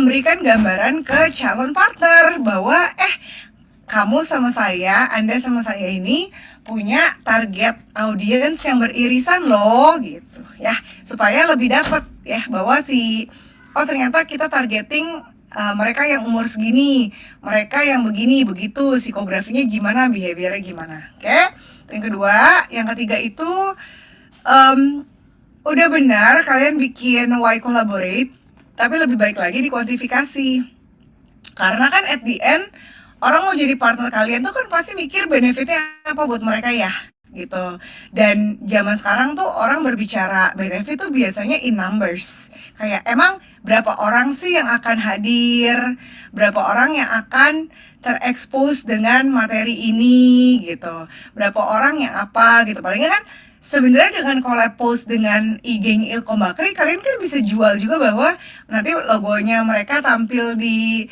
memberikan gambaran ke calon partner bahwa kamu sama saya, Anda sama saya ini punya target audiens yang beririsan loh gitu ya, supaya lebih dapat ya bahwa ternyata kita targeting mereka yang umur segini, mereka yang begini begitu, psikografinya gimana, behaviornya gimana. Oke. Yang ketiga itu udah benar kalian bikin why collaborate, tapi lebih baik lagi dikuantifikasi. Karena kan at the end orang mau jadi partner kalian tuh kan pasti mikir benefitnya apa buat mereka ya gitu. Dan zaman sekarang tuh orang berbicara benefit tuh biasanya in numbers. Kayak emang berapa orang sih yang akan hadir, berapa orang yang akan terekspos dengan materi ini gitu, berapa orang yang apa gitu. Palingnya kan sebenarnya dengan collab post dengan IG-nya Ilkom Bakri, kalian kan bisa jual juga bahwa nanti logonya mereka tampil di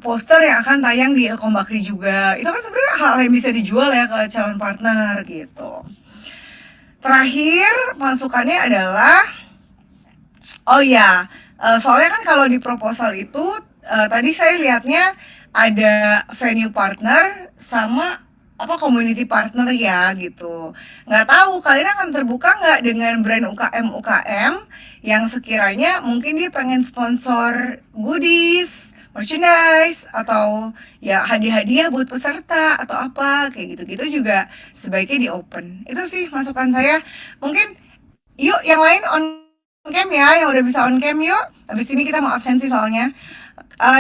poster yang akan tayang di Ilkom Bakri juga. Itu kan sebenarnya hal yang bisa dijual ya ke calon partner gitu. Terakhir masukannya adalah soalnya kan kalau di proposal itu tadi saya lihatnya ada venue partner sama community partner ya gitu. Nggak tahu kalian akan terbuka nggak dengan brand UKM yang sekiranya mungkin dia pengen sponsor goodies, merchandise, atau ya hadiah-hadiah buat peserta atau apa kayak gitu-gitu juga sebaiknya di open. Itu sih masukan saya. Mungkin yuk yang lain on cam ya, yang udah bisa on cam yuk. Habis ini kita mau absensi soalnya.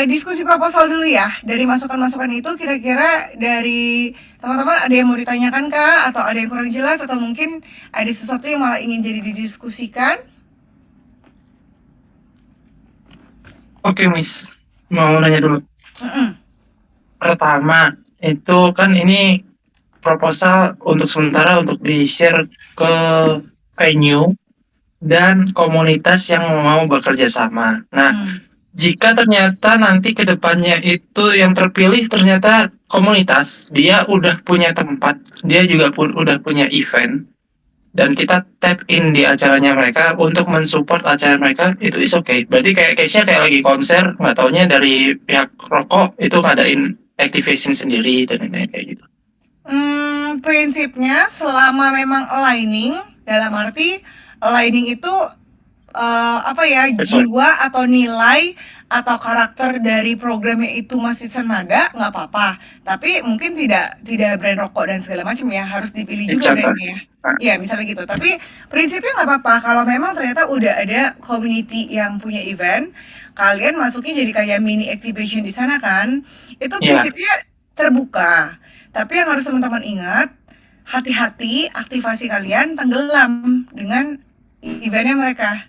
Diskusi proposal dulu ya. Dari masukan-masukan itu kira-kira dari teman-teman ada yang mau ditanyakan kah? Atau ada yang kurang jelas? Atau mungkin ada sesuatu yang malah ingin jadi didiskusikan? Oke, Miss. Mau nanya dulu. Pertama, itu kan ini proposal untuk sementara untuk di-share ke venue dan komunitas yang mau bekerja sama. Nah, jika ternyata nanti ke depannya itu yang terpilih ternyata komunitas, dia udah punya tempat, dia juga udah punya event, dan kita tap in di acaranya mereka untuk mensupport acara mereka, itu is okay. Berarti kayak case-nya kayak lagi konser, nggak taunya dari pihak rokok itu ngadain activation sendiri dan lain-lain kayak gitu. Prinsipnya selama memang aligning, dalam arti aligning itu jiwa atau nilai atau karakter dari programnya itu masih senada, nggak apa-apa. Tapi mungkin tidak brand rokok dan segala macam ya, harus dipilih juga brandnya ya. Ya misalnya gitu. Tapi prinsipnya nggak apa-apa kalau memang ternyata udah ada community yang punya event, kalian masuknya jadi kayak mini activation di sana kan. Itu prinsipnya terbuka. Tapi yang harus teman-teman ingat, hati-hati aktivasi kalian tenggelam dengan eventnya mereka.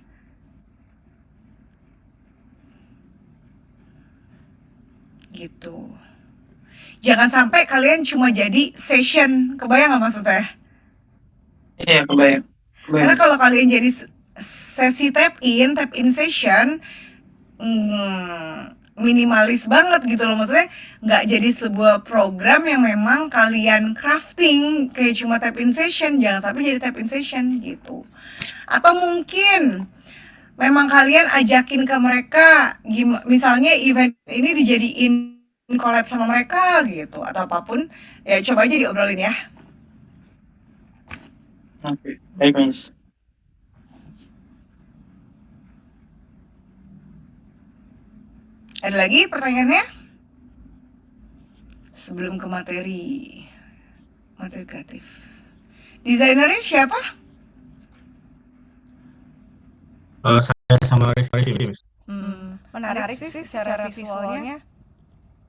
Gitu. Jangan sampai kalian cuma jadi session. Kebayang nggak maksud saya? Iya, kebayang. Karena kalau kalian jadi sesi tap in session, minimalis banget gitu loh, maksudnya nggak jadi sebuah program yang memang kalian crafting kayak cuma tap in session. Jangan sampai jadi tap in session gitu. Atau mungkin memang kalian ajakin ke mereka, misalnya event ini dijadiin collab sama mereka gitu atau apapun, ya coba aja diobrolin ya. Oke, baik, Miss. Ada lagi pertanyaannya? Sebelum ke materi kreatif. Desainernya siapa? Saya sama Rizky, Miss. Menarik sih secara visualnya.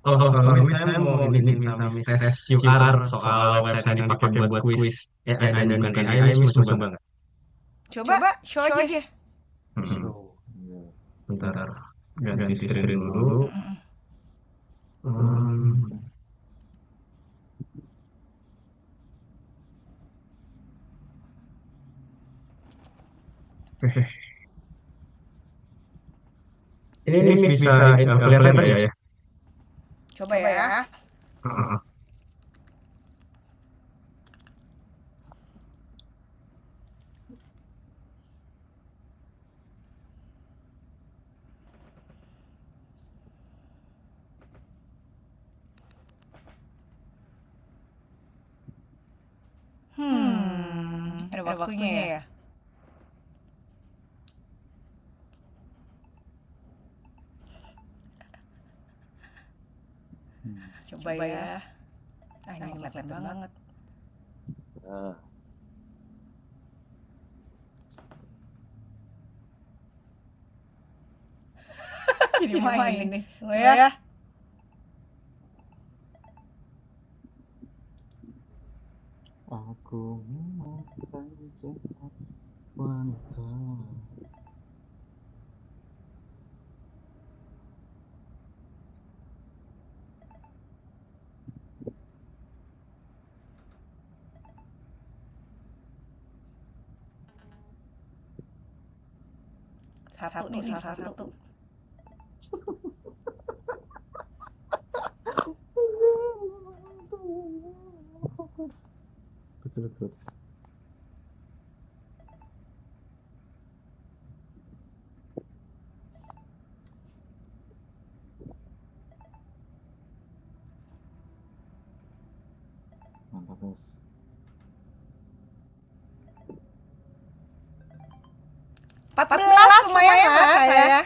Kalau Miss, saya mau ini minta Miss tes QR soal website yang dipakai buat kuis AI dan bukan AI, Miss mau coba nggak? Coba show aja. Bentar, ganti screen dulu. Ini Miss bisa kelihatan nggak ya? Coba ya. waktunya ya. Coba ya. Ini kelihatan banget. Ah, Jadi main nih. Tunggu ya. aku memang terjebak wanita. Satu nih, salah satu. Betul. Mantap, Mas. Empat belas lumayan lah saya.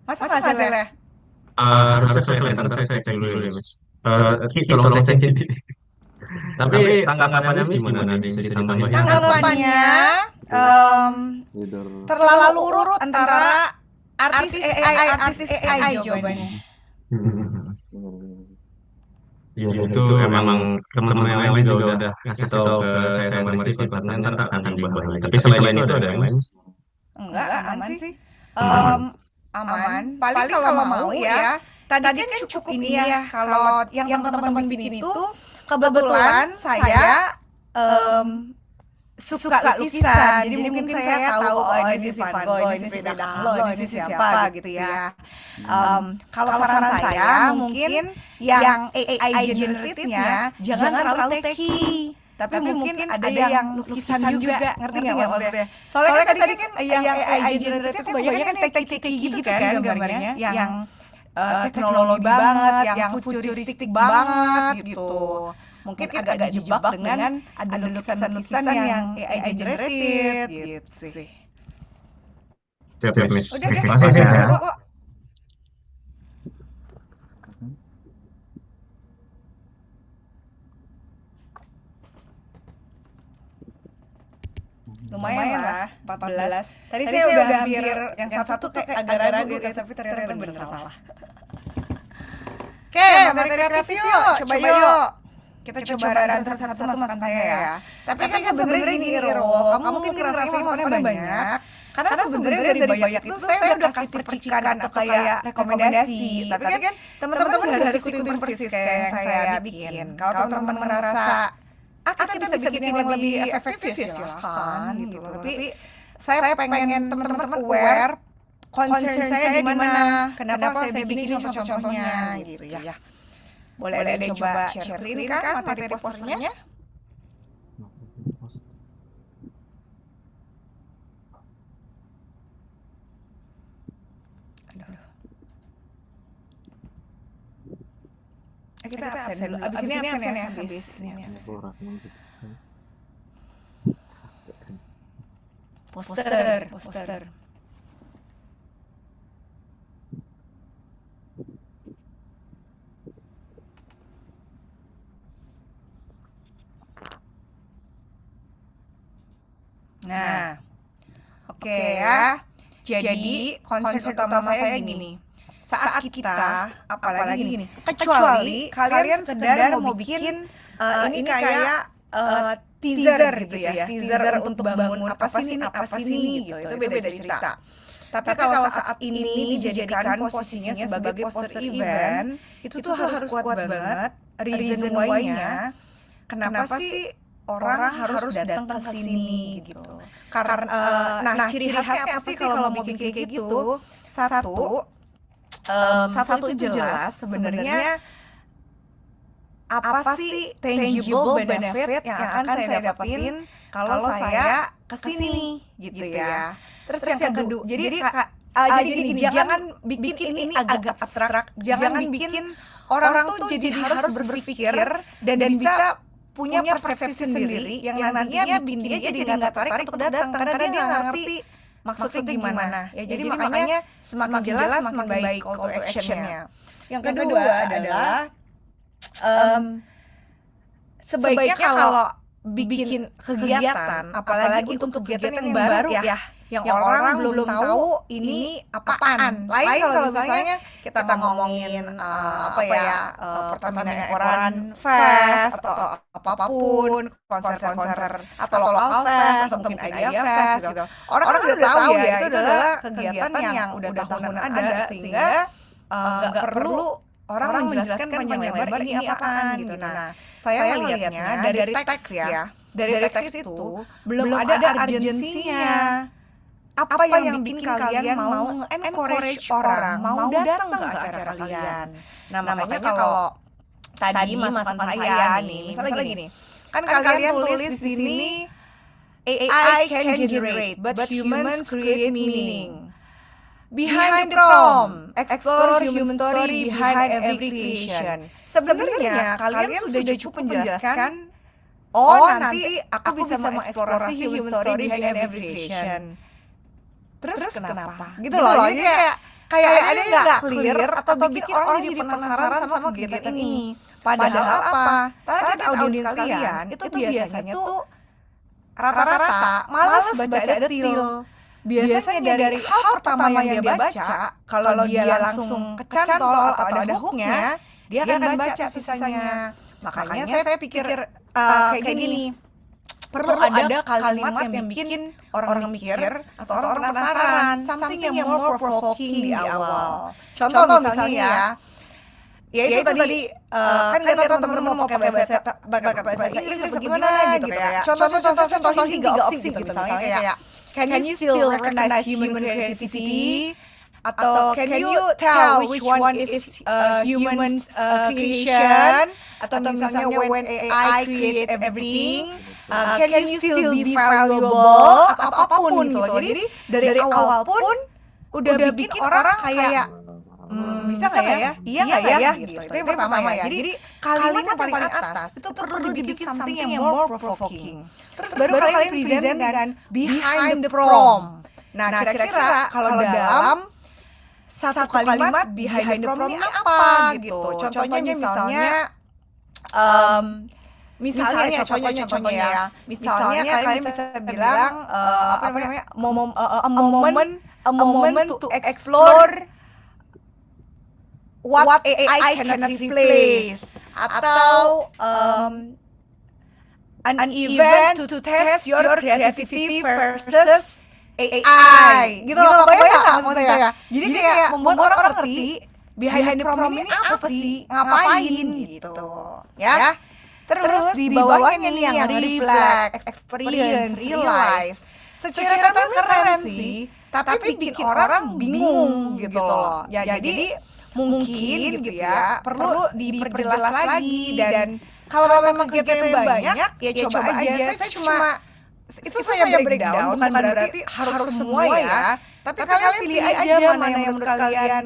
Masa hasilnya? Harusnya kelihatan, saya cek dulu ya, Mas. Ki, tolong cek. Tapi tanggapannya Miss gimana nih? Bisa ditambahin? Tanggapannya Leader terlalu urut antara artis AI jawabannya. bener. Ya itu emang teman-teman yang lain juga udah ngasih tahu ke saya sama Rizky partner ntar akan diubah lagi. Tapi selain itu ada yang lain? Enggak, aman sih. Aman. Paling kalau mau ya. Tadi kan cukup ini ya. Kalau yang teman-teman bikin itu kebetulan saya suka lukisan. Jadi mungkin saya tahu ini si Fanboy, ini si Pedakalo, ini si siapa gitu ya. Kalau saran saya mungkin yang AI generative-nya jangan terlalu techy. Tapi mungkin ada yang lukisan juga, ngerti nggak maksudnya? Soalnya kan tadi kan yang AI generative kebanyakan kan techy gitu kan gambarnya, yang teknologi banget, yang futuristik banget gitu. Mungkin agak dijebak dengan ada lukisan-lukisan yang AI generative gitu sih. Siap, Miss. Udah deh, Makasih ya. seru kok. Lumayan lah, 14. Tadi saya udah hampir, yang satu kayak agak ragu gitu, tapi ternyata bener salah. Oke, materi kreatif yuk, coba yuk. Kita coba random satu-satu masukan saya ya. Tapi kan sebenarnya gini Irul, kamu mungkin ngerasain masukannya banyak. Karena sebenarnya dari banyak itu saya udah kasih percikan atau kayak rekomendasi. Tapi kan teman-teman harus ikutin persis kayak yang saya bikin. Kalau teman-teman merasa kita bisa bikin yang lebih efektif ya silahkan gitu. Tapi saya pengen teman-teman aware concern saya di mana, kenapa saya bikin contoh-contohnya gitu ya. Boleh coba share ini kan materi posternya. Kita absen dulu. Abis ini absen ya. Habis ini absen. Poster. Nah, oke ya. Jadi concern utama saya gini. Saat kita, apalagi gini, kecuali kalian sekedar mau bikin ini kayak teaser gitu ya, teaser untuk bangun apa sih ini gitu, itu beda cerita. Tapi kalau saat ini dijadikan posisinya sebagai poster event, itu tuh harus kuat banget reason why-nya. Kenapa sih orang harus datang ke sini gitu? Karena ciri khasnya apa sih kalau mau bikin kayak gitu? Satu itu jelas sebenarnya apa sih tangible benefit yang akan saya dapetin kalau saya kesini gitu ya. Terus yang kedua, jadi gini, jangan bikin ini agak abstrak, jangan bikin orang tuh jadi harus berpikir dan bisa punya persepsi sendiri yang nantinya bikin dia jadi nggak tertarik untuk datang karena dia nggak ngerti maksudnya gimana. Ya jadi makanya semakin jelas semakin baik call to action-nya. Yang kedua adalah sebaiknya kalau bikin kegiatan, apalagi untuk kegiatan yang baru ya, yang orang belum tahu ini apaan. Lain kalau misalnya kita ngomongin Pertamina Ekoran Fest atau apapun, konser-konser atau local fest atau mungkin idea fest gitu. Orang udah tahu ya itu adalah kegiatan yang udah tahunan ada, sehingga nggak perlu orang menjelaskan panjang lebar ini apaan gitu. Nah, saya melihatnya dari teks ya, dari teks itu belum ada urgensinya. Apa yang bikin kalian mau encourage orang mau datang ke acara kalian? Nah, makanya kalau tadi masukan saya nih, misalnya gini, kan kalian tulis di sini AI can generate, but humans create meaning. Behind the prompt, explore human story behind every creation. Sebenarnya kalian sudah cukup menjelaskan, nanti aku bisa mengeksplorasi human story behind every creation. Terus kenapa? Gitu loh, jadi kayak ada nggak clear atau bikin orang jadi penasaran sama kegiatan ini. Padahal apa? Target audiens kalian itu biasanya tuh rata-rata malas baca detail. Biasanya dari hal pertama yang dia baca, kalau dia langsung kecantol atau ada hooknya, dia akan baca sisanya. Makanya saya pikir kayak gini, perlu ada kalimat yang bikin orang mikir atau orang penasaran, something yang more provoking di awal. Contoh misalnya ya itu tadi kan nggak tahu teman-teman mau pakai bahasa Inggris atau gimana gitu kayak contoh tiga opsi gitu misalnya kayak can you still recognize human creativity, atau can you tell which one is human creation, atau misalnya when AI creates everything, can you still be valuable, atau apapun gitu. Jadi dari awal pun udah bikin orang kayak bisa nggak ya? Iya nggak ya? Gitu. Itu yang pertama ya. Jadi kalimat yang paling atas itu perlu dibikin something yang more provoking. Terus baru kalian present dengan behind the prompt. Nah kira-kira kalau dalam satu kalimat behind the prompt ini apa gitu. Contohnya misalnya contohnya kalian bisa bilang a moment to explore what AI cannot replace, atau an event to test your creativity versus AI gitu loh, kebayang nggak maksud saya? Jadi kayak membuat orang ngerti behind the prompt ini apa sih, ngapain gitu ya. Terus di bawahnya nih yang reflect, experience, realize. Secara keren sih, tapi bikin orang bingung gitu loh. Ya jadi mungkin gitu ya perlu diperjelas lagi, dan kalau memang kegiatan banyak ya coba aja. Saya breakdown bukan berarti harus semua ya, tapi kalian pilih aja mana yang menurut kalian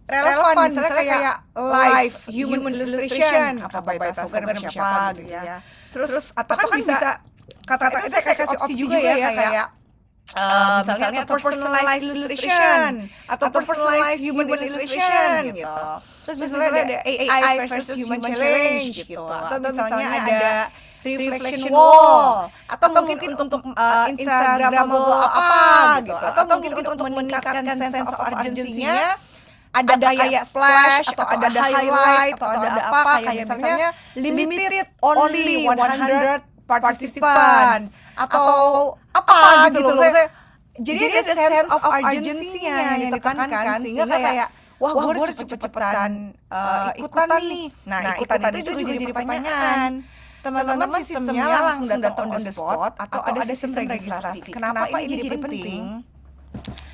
relevan. Misalnya kayak live human illustration apa Baita Sogan siapa gitu ya. Terus atau kan bisa kata-kata itu saya kasih opsi juga ya kayak misalnya atau personalized illustration atau personalized human illustration gitu. Terus misalnya ada AI versus human challenge gitu, atau misalnya ada reflection wall, atau mungkin untuk Instagramable apa gitu, atau mungkin untuk meningkatkan sense of urgency-nya ada kayak splash atau ada highlight atau ada apa, kayak misalnya limited only 100 participants atau apa gitu loh. Jadi ada sense of urgency-nya yang ditekankan sehingga kayak wah gue harus cepet-cepetan ikutan nih. Nah ikutan itu juga jadi pertanyaan. Teman-teman sistemnya langsung datang on the spot atau ada sistem registrasi. Kenapa ini jadi penting?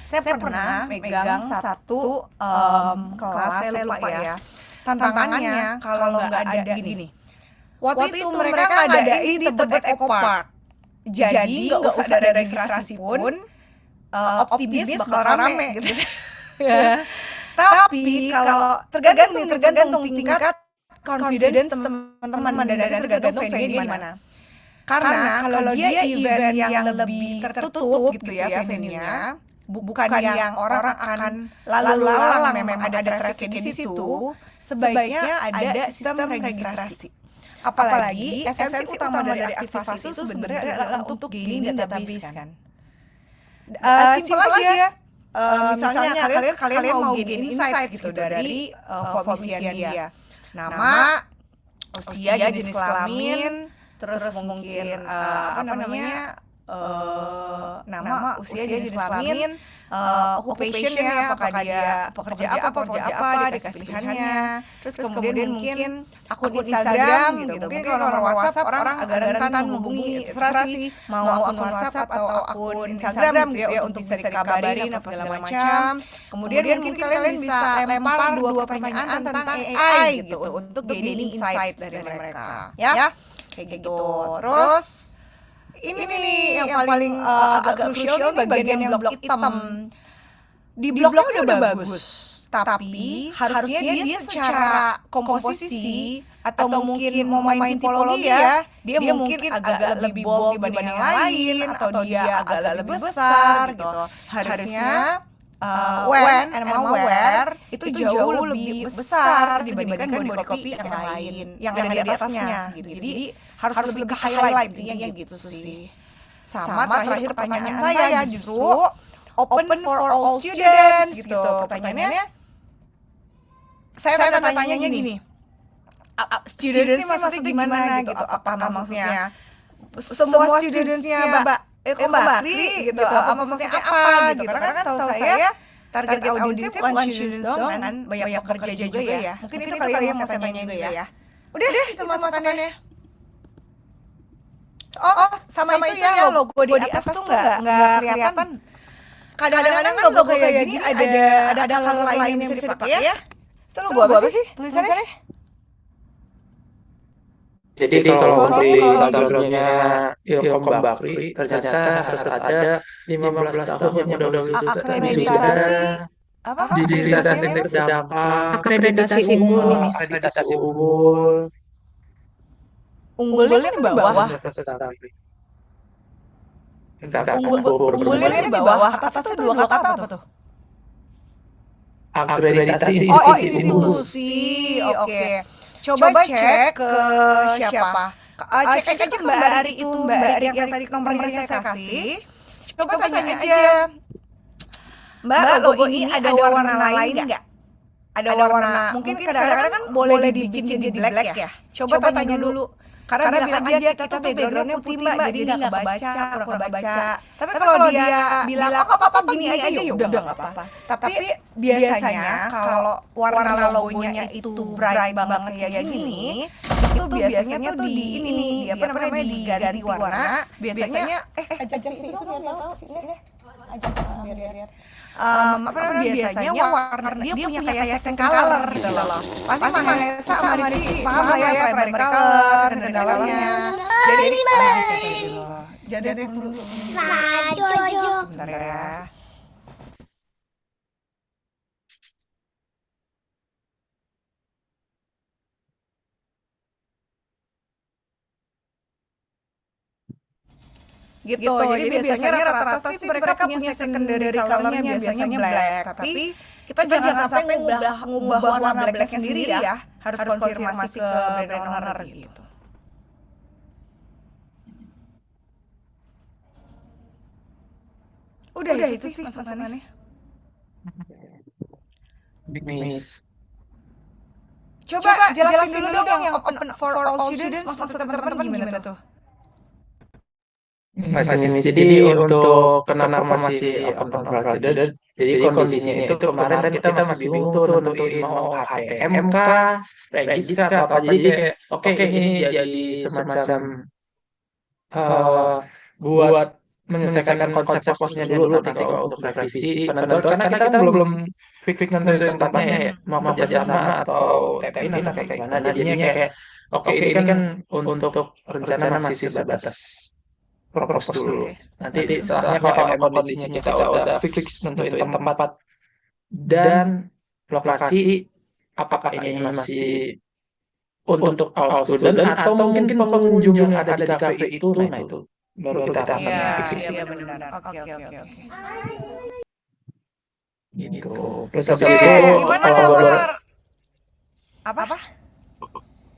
Saya pernah megang satu kelas, saya lupa ya. Tantangannya kalau nggak ada gini. Waktu itu mereka ngadain di Tebet Eco Park. Jadi nggak usah ada registrasi pun, optimis bakal rame gitu. Tapi kalau tergantung tingkat confidence teman-teman dan tergantung venue-nya di mana. Karena kalau dia event yang lebih tertutup gitu ya venue-nya, bukan yang orang akan lalu lalang memang ada traffic di situ, sebaiknya ada sistem registrasi. Apalagi esensi utama dari aktivasi itu sebenarnya adalah untuk gaining database kan. Simpel aja. Misalnya kalian mau gain insight gitu dari formisian dia. Nama, usia, jenis kelamin, terus mungkin nama, usia, jenis kelamin, occupation-nya, apakah dia pekerja apa, dia kasih pilihannya. Terus kemudian mungkin akun Instagram gitu. Mungkin kalau orang WhatsApp orang agak rentan menghubungi frasi mau akun WhatsApp atau akun Instagram gitu ya untuk bisa dikabarin apa segala macam. Kemudian mungkin kalian bisa lempar 2 pertanyaan tentang AI gitu untuk gaining insights dari mereka. Ya, kayak gitu. Terus ini nih yang paling agak krusial nih bagian yang blok hitam. Di bloknya udah bagus, tapi harusnya dia secara komposisi atau mungkin mau main tipologi ya, dia mungkin agak lebih bold dibanding yang lain atau dia agak lebih besar gitu. Harusnya when and where itu jauh lebih besar dibandingkan body copy yang lain yang ada di atasnya gitu. Jadi harus lebih ke highlight intinya gitu sih. Sama terakhir pertanyaan saya justru open for all students gitu. Pertanyaannya saya tanya gini. Students ini maksudnya gimana gitu? Apa maksudnya semua studentsnya Mbak Tri gitu? Apa maksudnya apa gitu? Karena kan setahu saya target audiensnya bukan students doang kan, banyak pekerja juga ya. Mungkin itu kali yang mau saya tanya juga ya. Udah deh itu masukannya. Oh, sama itu ya logo di atas tuh nggak kelihatan. Kadang-kadang kan logo kayak gini ada color lain yang bisa dipakai ya. Itu logo apa sih tulisannya? Jadi kalau di Instagramnya Ilkom Bakri ternyata harus ada 15 tahun yang udah wisuda, Apa? akreditasi terdampak, Akreditasi unggul ini. akreditasi unggul. Unggulnya di bawah. Unggulnya di bawah. Atasnya 2 kata apa tuh? Akreditasi institusi. Oke. Coba cek ke siapa? Cek aja ke Mbak Ari itu, Mbak Ari yang tadi nomornya saya kasih. Coba tanya aja, Mbak, logo ini ada warna lain nggak? Ada warna, mungkin kadang-kadang kan boleh dibikin jadi black ya. Coba tanya dulu. Karena bilang aja kita tuh backgroundnya putih Mbak, jadi nggak kebaca, kurang kebaca. Tapi kalau dia bilang apa-apa gini aja ya udah nggak apa-apa. Tapi biasanya kalau warna logonya itu bright banget kayak gini, itu biasanya tuh di ini nih, apa namanya, diganti warna. Biasanya ajak sih itu biar tahu sih deh. Ajak lihat. Biasanya warna dia punya kayak second color gitu loh. Pasti Mahesa sama Rizky paham lah ya primary color dan colornya. Jadi dulu. Bentar ya. Gitu. Jadi biasanya rata-rata sih mereka punya secondary colornya biasanya black. Tapi kita jangan sampai ngubah warna blacknya sendiri ya. Harus konfirmasi ke brand owner gitu. Udah itu sih masukannya. Miss. Coba jelasin dulu dong yang open for all students maksud teman-teman gimana tuh? Jadi untuk kenapa masih open for all student, jadi kondisinya itu kemarin kita masih bingung tuh nentuin mau HTM kah, Regis kah atau apa. Jadi kayak oke ini jadi semacam buat menyelesaikan konsep posnya dulu nanti kalau untuk revisi penentuan karena kita belum fix nentuin tempatnya ya mau kerjasama atau TPIN atau kayak gimana. Jadinya kayak oke ini kan untuk rencana masih sebatas propose dulu. Nanti setelahnya kalau emang kondisinya kita udah fix nentuin tempat dan lokasi, apakah ini masih untuk all student atau mungkin pengunjung yang ada di cafe itu, nah itu baru kita akan Iya, fix iya benar. Oke. gitu. Terus Oke, habis itu gimana kolaborasi. Nasar? Apa?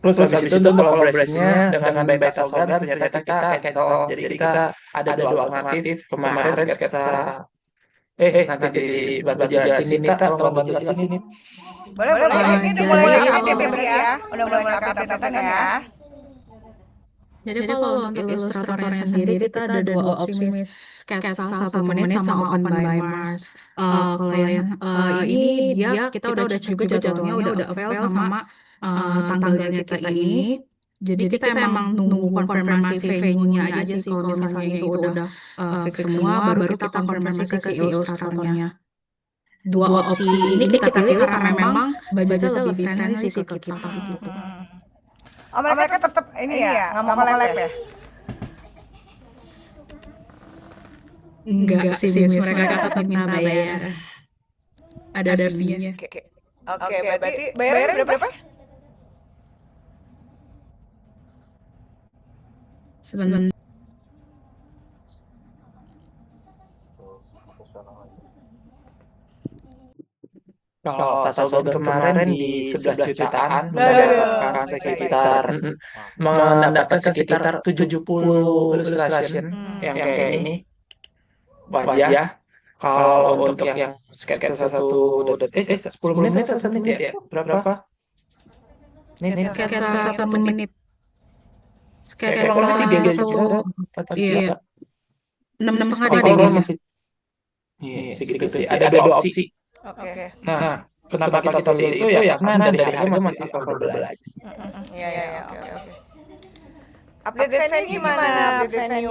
Terus habis itu untuk kolaborasinya dengan Baik Asogan ternyata kita cancel. Jadi kita ada dua alternatif. Kemarin sketsa nanti dibantu jelasin Nita, tolong bantu jelasin Nita. Boleh. Ini udah mulai update ya berarti ya. Udah mulai update ya. Jadi kalau untuk ilustratornya sendiri kita ada dua opsi, Miss. Sketsa 1 menit sama Open by Mars. Kalau yang ini kita udah cek juga jadwalnya udah avail sama tanggalnya kita ini. Jadi kita emang nunggu konfirmasi venue-nya aja sih. Kalau misalnya itu udah fix semua, baru kita konfirmasi ke si ilustratornya. Dua opsi ini kita pilih karena memang budgetnya lebih friendly sih ke kita gitu. Oh, mereka tetap ini ya, nggak mau collab ya? Enggak sih, Miss. Mereka tetap minta bayar. Ada fee-nya. Oke, berarti bayarnya berapa? Sebentar. Kalau Tasogan kemarin di 11 jutaan mendapatkan sekitar sekitar 70 illustration yang kayak ini wajah. Kalau untuk yang sketsa 10 menit atau 1 menit ya? Berapa? Ini Sketsa 1 menit. Sketsa kurang lebih 3 juta, 4 juta. 6,5 deh masih. Iya, segitu sih. Ada dua opsi. Oke. Nah, kenapa kita pilih itu ya karena dari harga masih affordable aja. Iya, oke. Update venue gimana? Update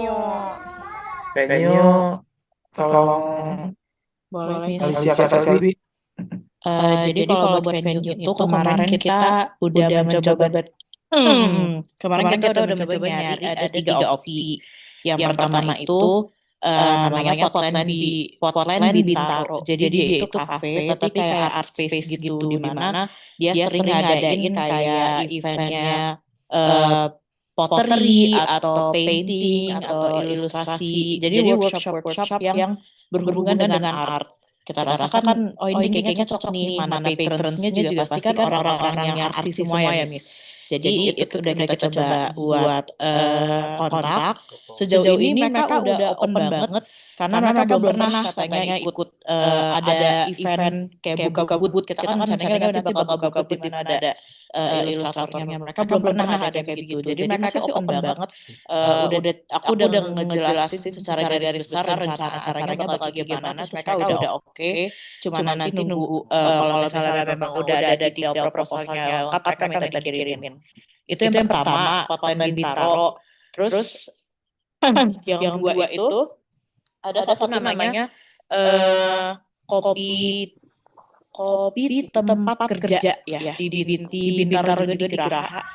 Venue tolong Boleh, Miss. Alicia Selvi. Jadi kalau buat venue itu kemarin kita udah mencoba kemarin kita udah mencoba nyari ada 3 opsi. Yang pertama itu namanya Potline Bintaro. Jadi dia itu kafe tapi kayak art space gitu di mana dia sering ngadain kayak eventnya pottery atau painting atau ilustrasi. Jadi workshop yang berhubungan dengan art. Kita rasakan ini kayaknya cocok nih, mana patronsnya juga pasti kan orang-orang yang artis semua ya, Miss. Jadi itu udah kita coba buat kontak. Sejauh ini mereka udah open banget karena mereka belum pernah katanya ikut ada event kayak buka booth. Kita kan rencananya udah bakal buka booth di mana ada ilustratornya. Mereka belum pernah ada kayak gitu. Jadi mereka sih open banget. Aku udah ngejelasin secara garis besar rencana acaranya bakal gimana. Terus mereka udah oke. Cuma nanti nunggu kalau misalnya memang udah ada detail proposalnya lengkap, mereka minta dikirimin. Itu yang pertama, Potline Bintaro. Terus yang dua itu ada satu namanya kopi tempat kerja ya di Bintaro juga di Geraha.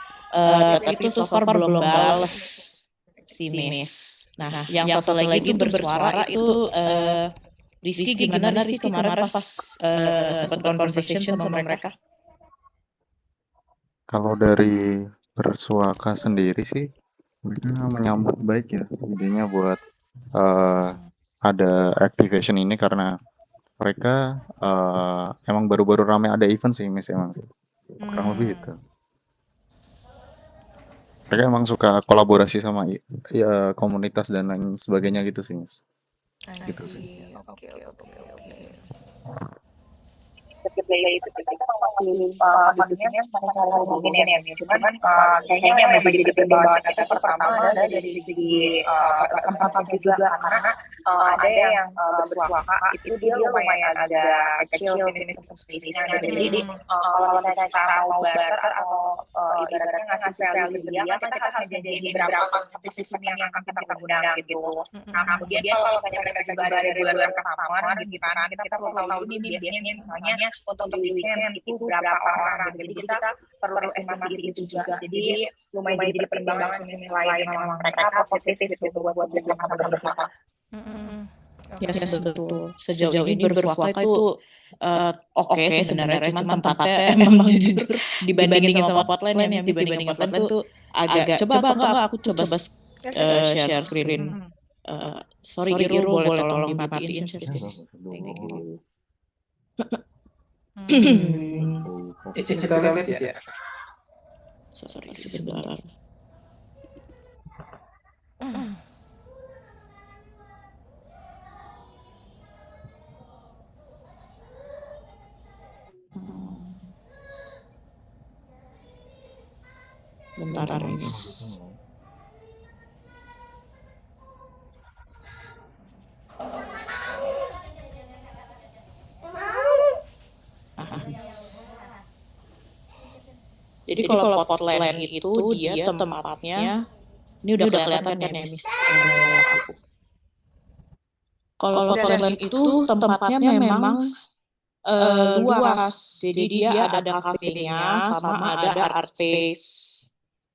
Tapi itu so far belum bales si Miss. Nah, yang satu lagi itu bersuara itu Rizky, gimana Rizky kemarin pas sempat conversation sama mereka? Kalau dari Bersuaka sendiri sih mereka menyambut baik ya idenya buat ada activation ini karena mereka emang baru-baru ramai ada event sih Miss emang sih. Kurang lebih itu. Mereka emang suka kolaborasi sama ya, komunitas dan lain sebagainya gitu sih Miss. Gitu sih. Oke. Maksudnya masalah mungkin ya, cuman kayaknya yang memang jadi pertimbangan kita pertama adalah dari segi tempat juga karena ada yang bersuaka itu dia lumayan ada kecil sini space-nya. Jadi kalau misalnya kita mau barter atau ibaratnya ngasih value dia kan kita harus jadi berapa aktivitas yang akan kita gunakan gitu. Nah kemudian kalau misalnya mereka juga ada regular customer gitu kan kita perlu tahu ini biasanya misalnya untuk di weekend itu berapa orang gitu. Jadi kita perlu estimasi itu juga. Jadi lumayan jadi pertimbangan selain memang mereka positif gitu buat bersama-sama berkata. Yes, betul. Sejauh ini bersuaka itu oke sebenarnya, cuman tempatnya emang jujur dibandingin sama Portland ya, Miss, dibandingin Portland tuh agak coba atau enggak aku coba share screen. Sorry Irul, boleh tolong dimatiin share screen. Thank you. Isi sudah lihat ya. Sorry sebentar. Bentar, Miss. Jadi kalau Portland itu dia tempatnya, ini udah kelihatan kan ya, Miss. Kalau Portland itu tempatnya memang luas. Jadi dia ada kafenya sama ada art space.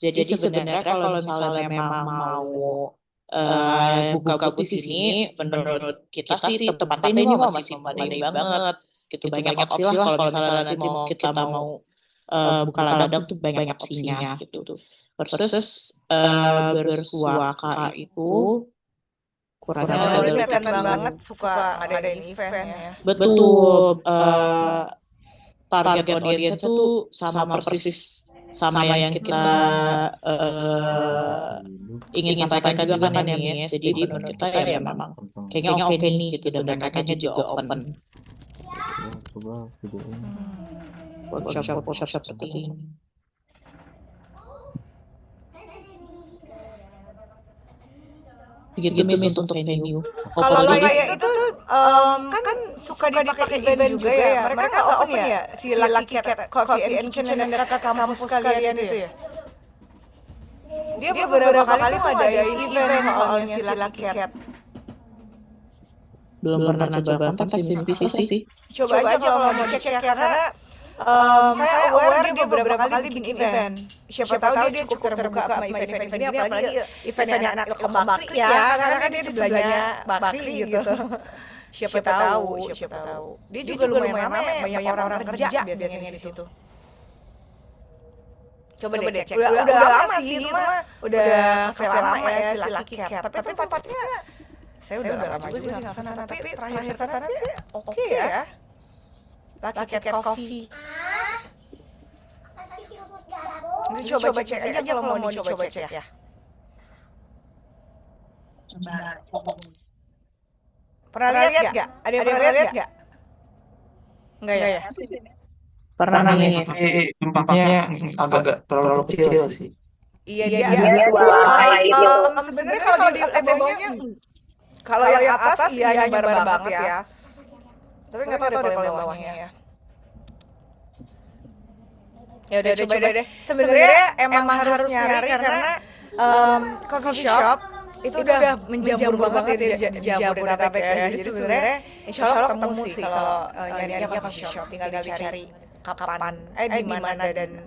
Jadi sebenarnya kalau misalnya memang mau buka booth di sini, menurut kita sih tempatnya ini masih memadai banget. Gitu banyak opsi lah kalau misalnya nanti kita mau buka ladang tuh banyak opsinya gitu. Versus bersuaka itu kurang Kalau ada kelihatan banget suka ngadain event ya. betul. Target audience tuh sama persis sama yang kita ingin sampaikan juga kan ya, Miss. Jadi menurut kita ya memang kayaknya oke nih gitu, dan mereka juga open Coba videoin. workshop seperti ini. Begitu Miss untuk venue. Kalau kayak itu tuh kan suka dipakai event juga ya. Mereka nggak open ya si Lucky Cat Coffee and Kitchen yang dekat kampus kalian itu ya. Dia beberapa kali tuh ada event soalnya si Lucky Cat. Belum pernah coba kontak sih. Coba aja kalau mau cek ya, karena saya aware dia beberapa kali bikin event. Siapa tahu dia cukup terbuka sama event-event ini, apalagi eventnya anak Bakri ya, karena kan dia di sebelahnya Bakri gitu. Siapa tahu. Dia juga lumayan ramai, banyak orang kerja biasanya di situ. Coba deh cek. Udah lama sih itu mah, udah kafe lama ya si Lucky Cat. Tapi tempatnya saya udah lama juga sih nggak kesana, tapi terakhir kesana sih oke ya. Lucky Cat Coffee. Nanti coba cek aja kalau mau dicoba cek ya. Pernah lihat nggak? Ada yang pernah lihat nggak? Enggak ya? Pernah nangis. Tempatnya agak terlalu kecil sih. Iya dia sebenarnya kalau dilihat bawahnya, kalau yang atas iya nyebar banget ya. Tapi nggak tahu deh kalau yang bawahnya ya. Ya udah coba deh. Sebenarnya emang harus nyari karena coffee shop itu udah menjamur banget ya di Jabodetabek ya. Jadi sebenarnya insya Allah ketemu sih kalau nyarinya coffee shop, tinggal dicari kapan, di mana dan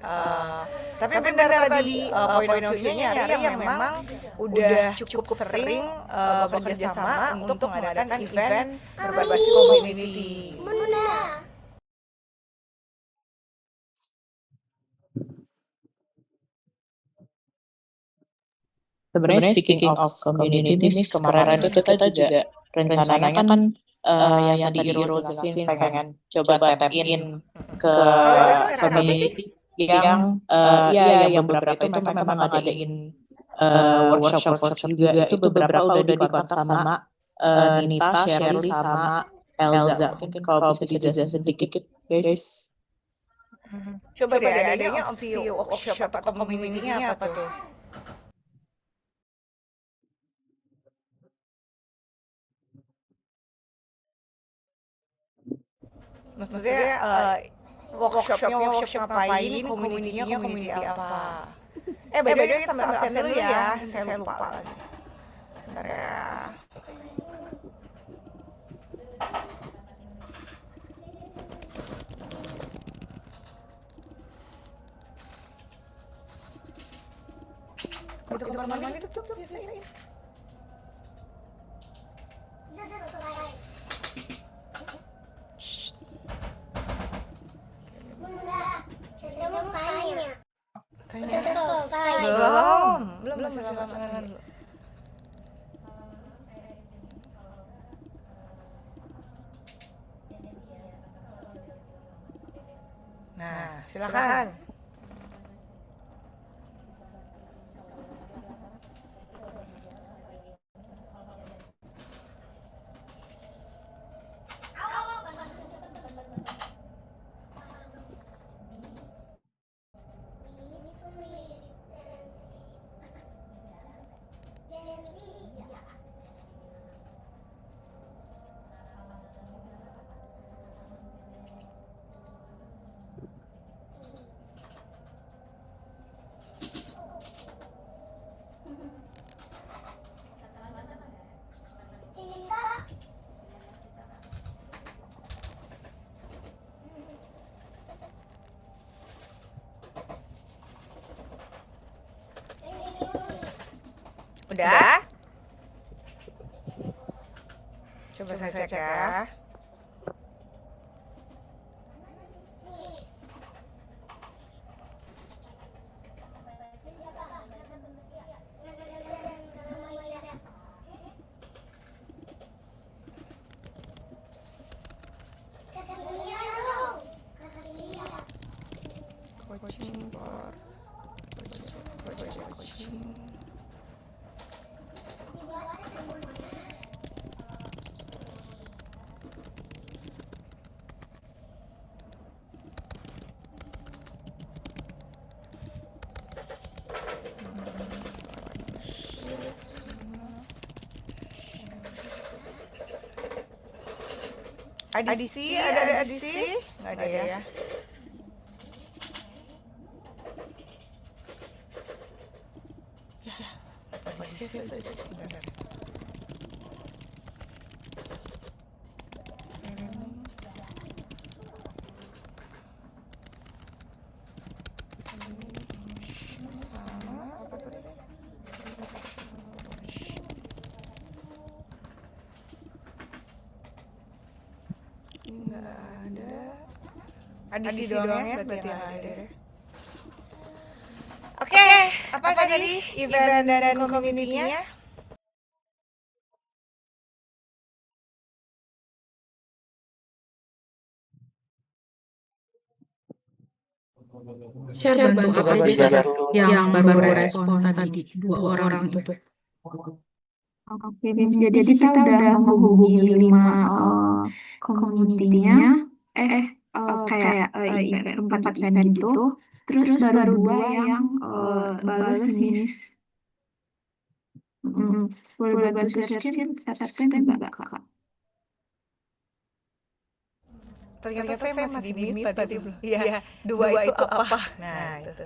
tapi benar tadi point of view-nya nyari yang memang udah cukup sering bekerja sama untuk mengadakan event berbasis community. Sebenarnya speaking of community, Miss, kemarin itu kita juga rencananya kan yang tadi Irul jelasin pengen coba tap in ke community yang yang beberapa itu memang ngadain workshop juga. Itu beberapa udah dikontak sama Nita, Shirley, sama Elza. Mungkin kalau bisa dijelasin sedikit, guys. Coba deh adanya opsi workshop atau community-nya apa tuh? Maksudnya workshopnya workshop ngapain, community-nya community apa? By the way kita sambil absen dulu ya, saya lupa lagi. Bentar ya. Itu kamar mandi tutup biasanya. masih lama sana dulu. Nah, silakan. Udah? Coba saya cek ya. Coaching board. Coaching. Adisi, ada adisi? Nggak ada ya. Adisi, bentar. Nggak ada. Adisi doang ya, berarti yang hadir ya. Oke, apa tadi event dan community-nya? Share bantu update yang baru respon tadi 2 orang itu. Oke, Miss. Jadi kita udah menghubungi 5 community-nya, kayak tempat event gitu. Terus baru 2 yang bales Miss. Boleh bantu search-in nggak, Kak? Ternyata saya masih di mute tadi belum. Iya, 2 itu apa? Nah, itu.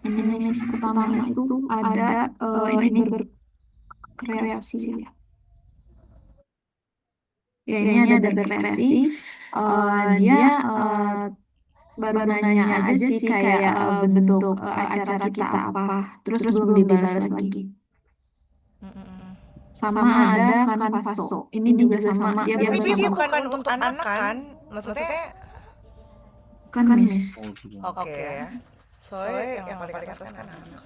Ini Miss, pertama itu ada ini berkreasi ya. Ya, ini ada berkreasi. Dia baru nanya aja sih kayak bentuk acara kita apa. Terus belum dibalas lagi. Sama ada Canvaso. Ini juga sama. Dia Tapi dia bersama bukan untuk anak kan? Maksudnya kan Miss. oke ya. Soalnya yang paling atas kan anak.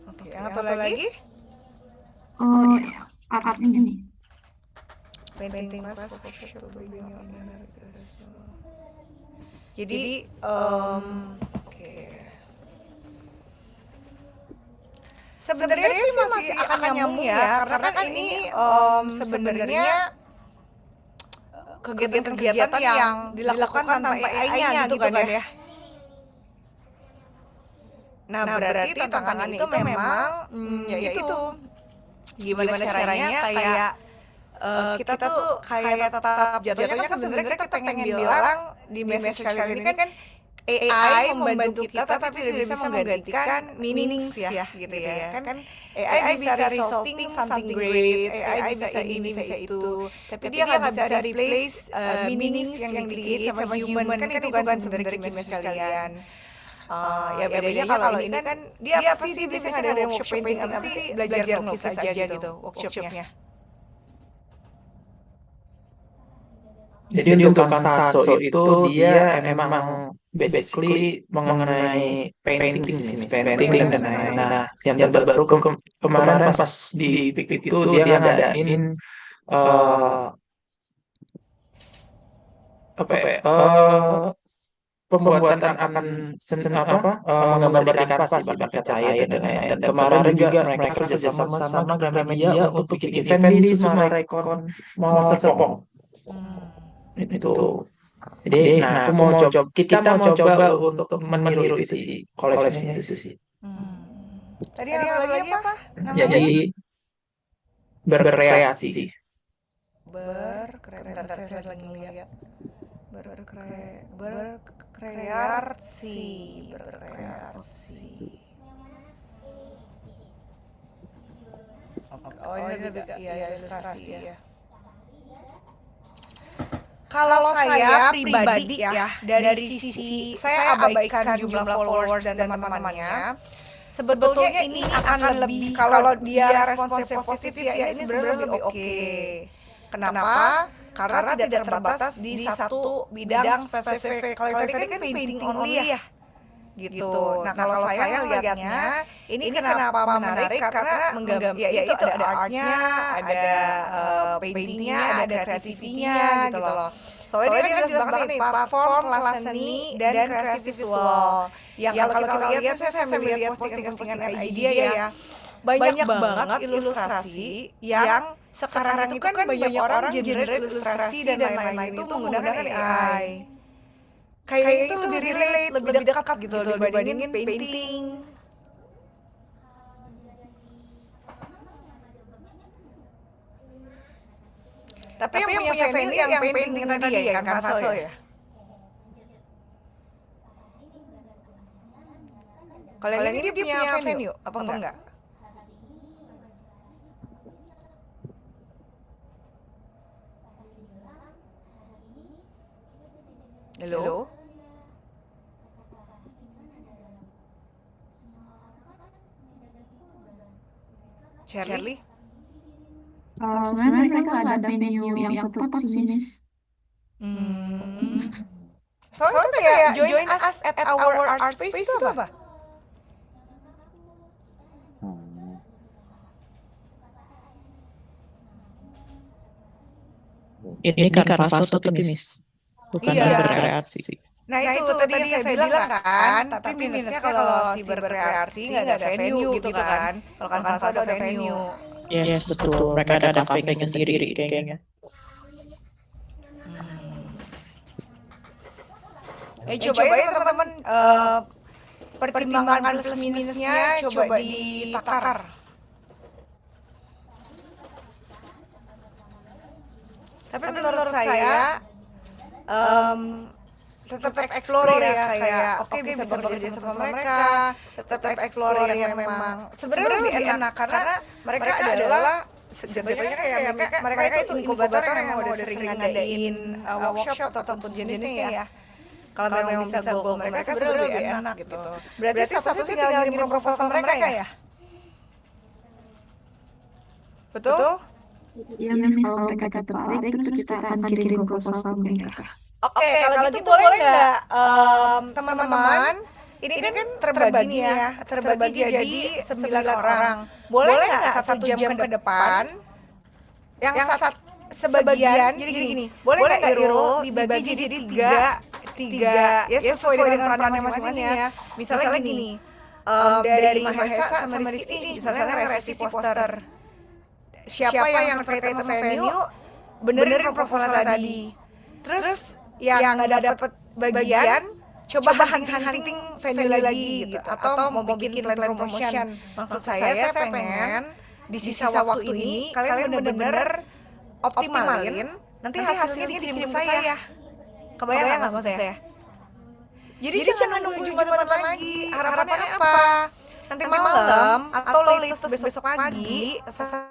Oke, yang satu lagi? Oh, art ini. Painting class workshop. Jadi, oke. Sebenarnya sih masih akan nyambung ya, karena kan ini sebenarnya kegiatan-kegiatan yang dilakukan tanpa AI-nya gitu kan ya. Nah, berarti tantangan itu memang yaitu gimana caranya kayak kita tuh kayak tetap jatuhnya kan sebenarnya kita pengen bilang di message kali ini kan AI membantu kita tapi tidak bisa menggantikan meanings ya gitu ya kan AI bisa resulting something great, AI bisa ini bisa itu, tapi dia nggak bisa replace meanings yang di-create sama human kan itu kan sebenarnya message kalian. Ya bedanya kalau ini kan dia apa sih biasanya ada workshop painting apa sih belajar ngelukis aja gitu workshopnya. Jadi untuk Kanvaso itu dia emang basically mengenai painting sih, Miss. Painting dan lain-lain. Nah, yang terbaru kemarin pas di PIK itu dia ngadain pembuatan akan menggambar di kanvas sih, pakai cahaya dan lain-lain. Dan kemarin juga mereka kerja sama Gramedia untuk bikin event di Sumarekon Mall Serpong. Itu. Jadi, nah aku kita mau coba untuk meniru itu sih, koleksinya itu sih. Tadi yang lagi apa namanya? Jadi berkreasi. Bentar, saya lagi ngeliat. Berkreasi. Oh, ini lebih ke ilustrasi ya. Kalau saya pribadi ya, dari sisi saya abaikan jumlah followers dan teman-temannya. Sebetulnya ini akan lebih, kalau dia responsnya positif ya ini sebenarnya lebih oke. Kenapa? Karena tidak terbatas di satu bidang spesifik. Kalau tadi kan painting only ya, gitu. Nah kalau saya lihatnya ini kenapa menarik karena ya itu ada artnya, ada paintingnya, ada kreativitinya gitu loh. Soalnya dia kan jelas banget nih, platform kelas seni dan kreasi visual. Yang kalau kita lihat, saya sambil lihat postingan-postingan IG dia ya, banyak banget ilustrasi yang sekarang itu kan banyak orang generate ilustrasi dan lain-lain itu menggunakan AI. Kayak itu lebih relate, lebih dekat gitu dibandingin painting. Tapi yang punya venue yang painting tadi ya, kan Kanvaso ya? Kalau yang ini dia punya venue, apa enggak? Halo? Shirley? Sebenarnya mereka nggak ada venue yang tetap sih, Miss. Soalnya itu kayak join us at our art space itu apa? Ini Kanvaso tapi Miss, bukan Iya. berkreasi. Nah itu tadi yang saya bilang kan, tapi minusnya kalau si berkreasi nggak ada venue gitu kan. Kalau Kanvaso ada venue. Yes, betul. Mereka ada cafe-nya sendiri kayaknya. Coba ya teman-teman, pertimbangan plus minusnya coba ditakar. Tapi menurut saya tetap explore ya, kayak oke bisa bekerja sama mereka, tetap explore yang memang sebenarnya lebih enak karena mereka adalah jatuhnya kayak mereka itu inkubator yang udah sering ngadain workshop ataupun jenisnya ya. Kalau memang bisa goal mereka sebenarnya lebih enak gitu. Berarti satu tinggal ngirim proposal mereka ya? Betul? Ya, Miss, kalau mereka tertarik, terus kita akan kirim proposal mereka. Oke, kalau gitu boleh nggak teman-teman, ini kan terbagi nih ya, terbagi jadi 9 orang. Boleh nggak 1 jam ke depan, yang sebagian, jadi gini, boleh nggak Irul dibagi jadi tiga, ya sesuai dengan perannya masing-masing ya. Misalnya gini, dari Mahesa sama Rizky, misalnya revisi poster. Siapa yang terkait sama venue, benerin proposal tadi. Terus yang nggak dapet bagian, coba hunting venue lagi gitu, atau mau bikin plan promotion. Maksud saya pengen di sisa waktu ini kalian bener-bener optimalin, nanti hasilnya dikirim ke saya. Kebayang nggak maksud saya? Jadi jangan nunggu Jumatan lagi. Harapannya apa? Nanti malam atau latest besok pagi saya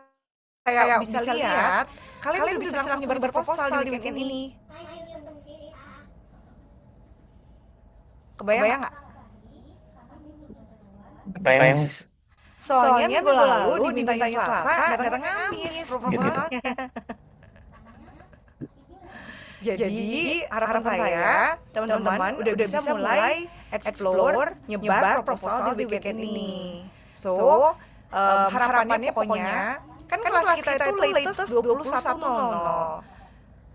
bisa lihat kalian bisa langsung berproposal di weekend ini. Kebayang nggak? Kebayang. Soalnya minggu lalu dimintanya Selasa, datangnya Kamis proposalnya. Jadi harapan saya teman-teman udah bisa mulai explore nyebar proposal di weekend ini. So harapannya pokoknya kan kelas kita itu latest 21.00.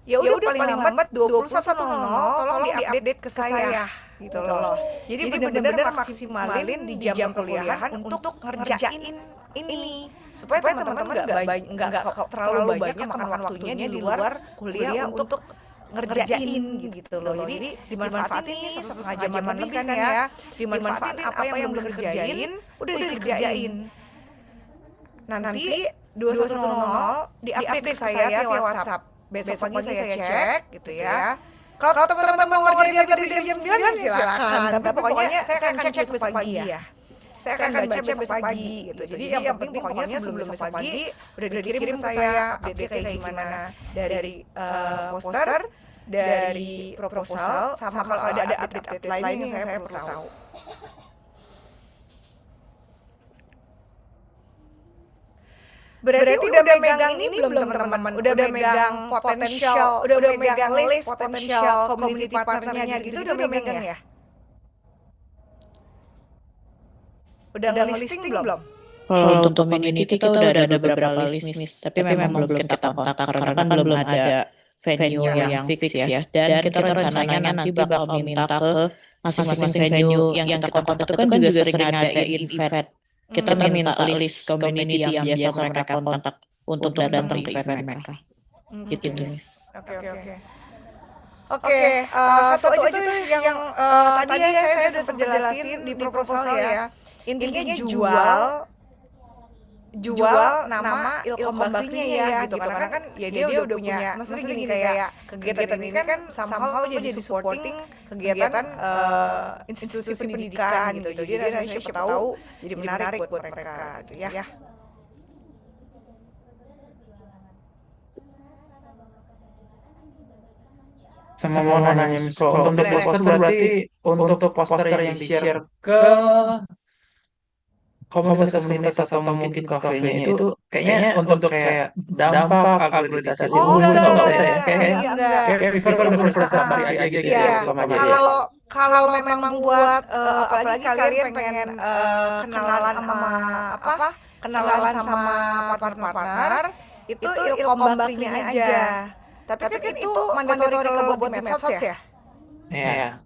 Ya udah paling lambat 21.00 tolong diupdate ke saya gitu loh. Jadi benar-benar maksimalin di jam perkuliahan untuk ngerjain ini supaya teman-teman nggak terlalu banyak makan waktunya di luar kuliah untuk ngerjain gitu loh. Jadi dimanfaatin nih 1,5 jaman lebih kan ya. Dimanfaatin apa yang belum dikerjain udah dikerjain. Nanti 21.00 di-update ke saya via WhatsApp. Besok pagi saya cek gitu ya. Kalau teman-teman mau ngerjain dari jam 9 silakan. Tapi pokoknya saya akan cek besok pagi ya. Saya akan baca besok pagi gitu. Jadi yang penting pokoknya sebelum besok pagi udah dikirim ke saya update kayak gimana dari poster, dari proposal, sama kalau ada update lain yang saya perlu tahu. Berarti udah megang ini belum teman-teman? Udah megang potensial, udah megang list potensial community partnernya gitu udah megang ya? Udah ngelisting belum? Kalau untuk community kita udah ada beberapa list, tapi memang belum kita kontak karena kan belum ada venue yang fix ya. Dan kita rencananya nanti bakal minta ke masing-masing venue yang kita kontak itu kan juga sering ngadain event. Kita minta list community yang biasa mereka kontak untuk datang ke event mereka. Gitu. Oke, satu aja tuh yang tadi saya udah sempat jelasin di proposal ya. Intinya jual nama Ilkom Bakrinya ya gitu, karena kan ya dia udah punya, maksudnya gini kayak kegiatan ini kan somehow jadi supporting kegiatan institusi pendidikan gitu. Jadi rasanya siapa tahu jadi menarik buat mereka gitu ya. Sama mau nanya Miss, kalau untuk poster berarti untuk poster yang di-share ke komunitas atau mungkin ke kafenya itu kayaknya untuk kayak dampak akreditasi nggak usah ya, kayak prefer dari aja gitu ya. Kalau memang buat apalagi kalian pengen kenalan sama partner itu Ilkom Bakrinya aja. Tapi kan itu mandatory kalau buat di medsos ya? Iya.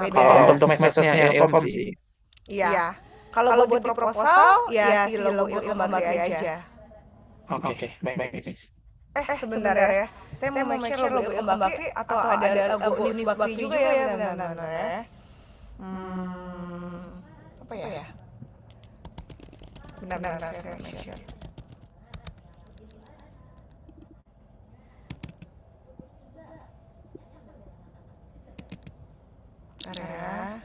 Beda. Kalau untuk medsosnya Ilkom sih. Iya. Kalau buat proposal ya si logo Ilkom Bakri aja. Oke, baik. Sebentar ya. Saya mau make sure logo Ilkom Bakri atau ada logo Univ Bakri juga ya, benar ya. Apa ya? Benar saya make sure. Ya.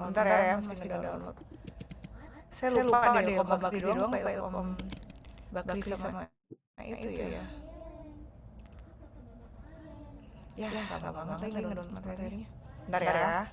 Bentar ya, masih download. Saya lupa deh Ilkom Bakri doang, Pak Ilkom Bakri sama itu ya. Ya, lama banget lagi ngedownload materinya. Bentar ya.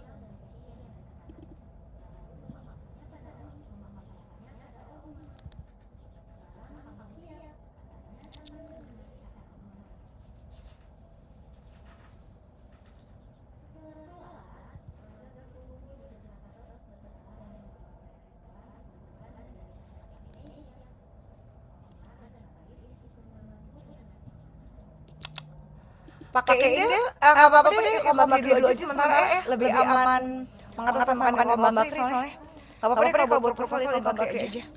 Pakai ini apa-apa deh Ilkom Bakri dulu aja sementara lebih aman mengatasnamakan Ilkom Bakri soalnya. Apa-apa deh kalau buat proposal Ilkom Bakri aja.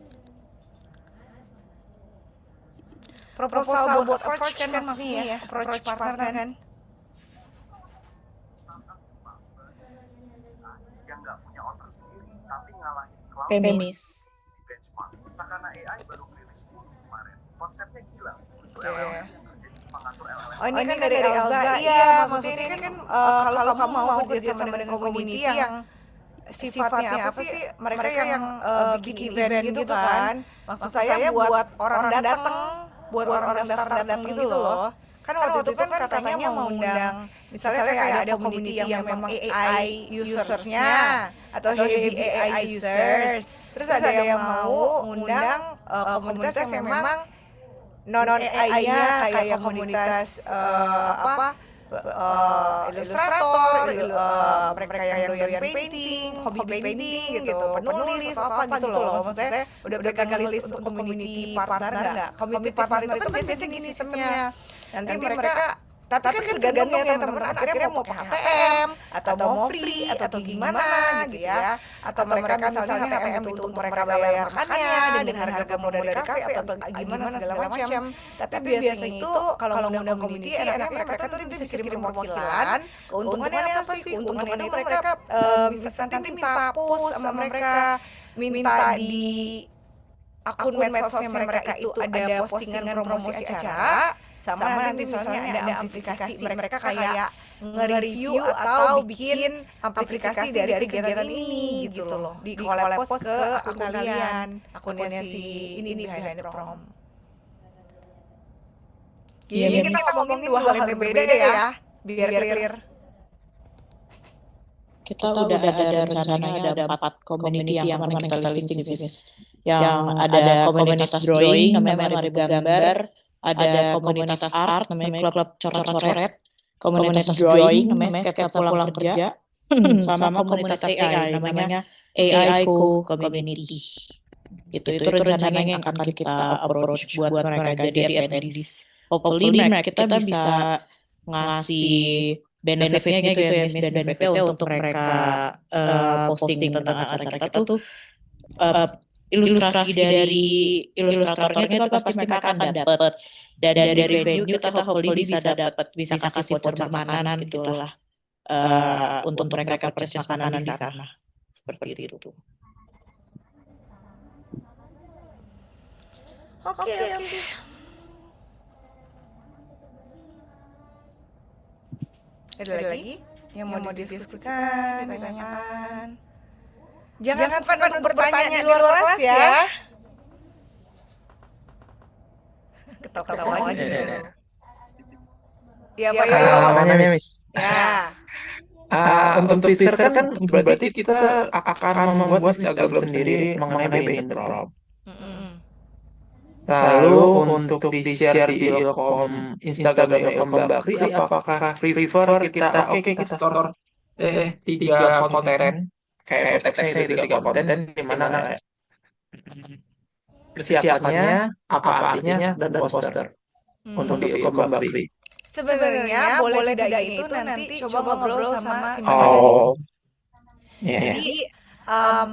Proposal buat approach kan maksudnya ya, approach partner kan. Yang nggak punya otak sendiri tapi ngalahin cloud Pemis. benchmark. Sakana AI baru rilis kemarin. Konsepnya gila. Untuk Oke. LLM yang kerja cuma ngatur LLM. Oh ini kan dari Elza, iya maksudnya ini kan kalau kamu mau kerja sama dengan community yang sifatnya apa sih, mereka yang bikin event gitu kan, maksud saya buat orang datang, buat orang daftar gitu loh, Kan waktu itu kan katanya mau undang, misalnya kayak ada community yang memang AI usersnya atau heavy AI users, terus ada yang mau undang komunitas yang memang non AI-nya kayak komunitas ilustrator, mereka yang doyan painting, hobi painting gitu, penulis atau apa gitu loh. Maksudnya udah pegang list untuk community partner nggak? Community partner itu kan biasanya gini sistemnya. Nanti mereka tapi kan tergantung ya teman-teman, akhirnya mau pakai HTM atau mau free atau gimana gitu ya, atau mereka misalnya HTM itu untuk mereka bayar makannya dengan harga modal dari kafe atau gimana segala macam. Tapi biasanya itu kalau undang community enaknya mereka tuh bisa kirim perwakilan. Keuntungannya apa sih? Keuntungannya itu mereka nanti minta post sama mereka, minta di akun medsosnya mereka itu ada postingan promosi acara, sama nanti misalnya ada aplikasi mereka kayak nge-review atau bikin aplikasi dari kegiatan ini gitu loh, di collab post ke akun kalian, akunnya si ini Behind the Prom. Ini kita ngomongin dua hal yang berbeda ya, biar clear. Kita udah ada rencananya ada 4 community yang akan kita listing sih, Miss. Yang ada komunitas drawing namanya 5000 gambar, ada komunitas art namanya klub coret-coret, komunitas drawing namanya sketsa pulang kerja, sama komunitas AI namanya AI Community. Gitu, itu rencananya yang akan kita approach buat mereka jadi attendees. Hopefully kita bisa ngasih benefitnya gitu ya, Miss, benefitnya untuk mereka posting tentang acara kita tuh ilustrasi dari ilustratornya itu pasti mereka akan dapat, dan dari venue kita hopefully bisa kasih voucher makanan gitulah untuk mereka purchase makanan di sana, seperti itu. Oke. Ada lagi yang mau didiskusikan, ditanyakan? Jangan sempat untuk bertanya di luar kelas ya. Ketawa aja dulu. Iya, Pak Yoyo. Nanya, Miss. Ya. Untuk teaser kan berarti kita akan membuat Instagram sendiri mengenai Behind the Prom. Lalu untuk di-share di Ilkom, Instagram Ilkom Bakri, apakah prefer kita store 3 konten, kayak teksnya 3 konten, di mana persiapannya, apa artinya, dan poster untuk di Ilkom Bakri. Sebenarnya boleh tidak itu nanti coba ngobrol sama si Oh, iya. Jadi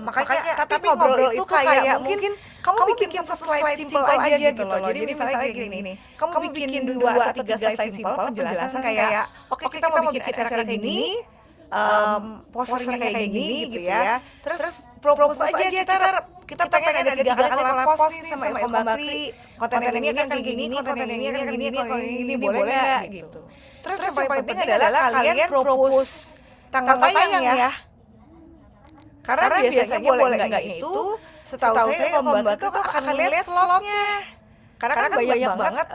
makanya tapi ngobrol itu kayak mungkin kamu bikin satu slide simple aja gitu loh. Jadi misalnya gini, kamu bikin 2 atau 3 slide simple penjelasan kayak oke, kita mau bikin acara kayak gini, posternya kayak gini gitu ya. Terus propose aja kita pengen ada 3 kali collab post nih sama Ilkom Bakri. Konten yang ini akan gini, konten yang ini akan gini, konten yang ini boleh enggak gitu. Terus yang paling penting adalah kalian propose tanggal tayang ya. Karena biasanya boleh enggaknya itu setahu saya Ilkom Bakri tuh akan lihat slotnya. Karena kan banyak banget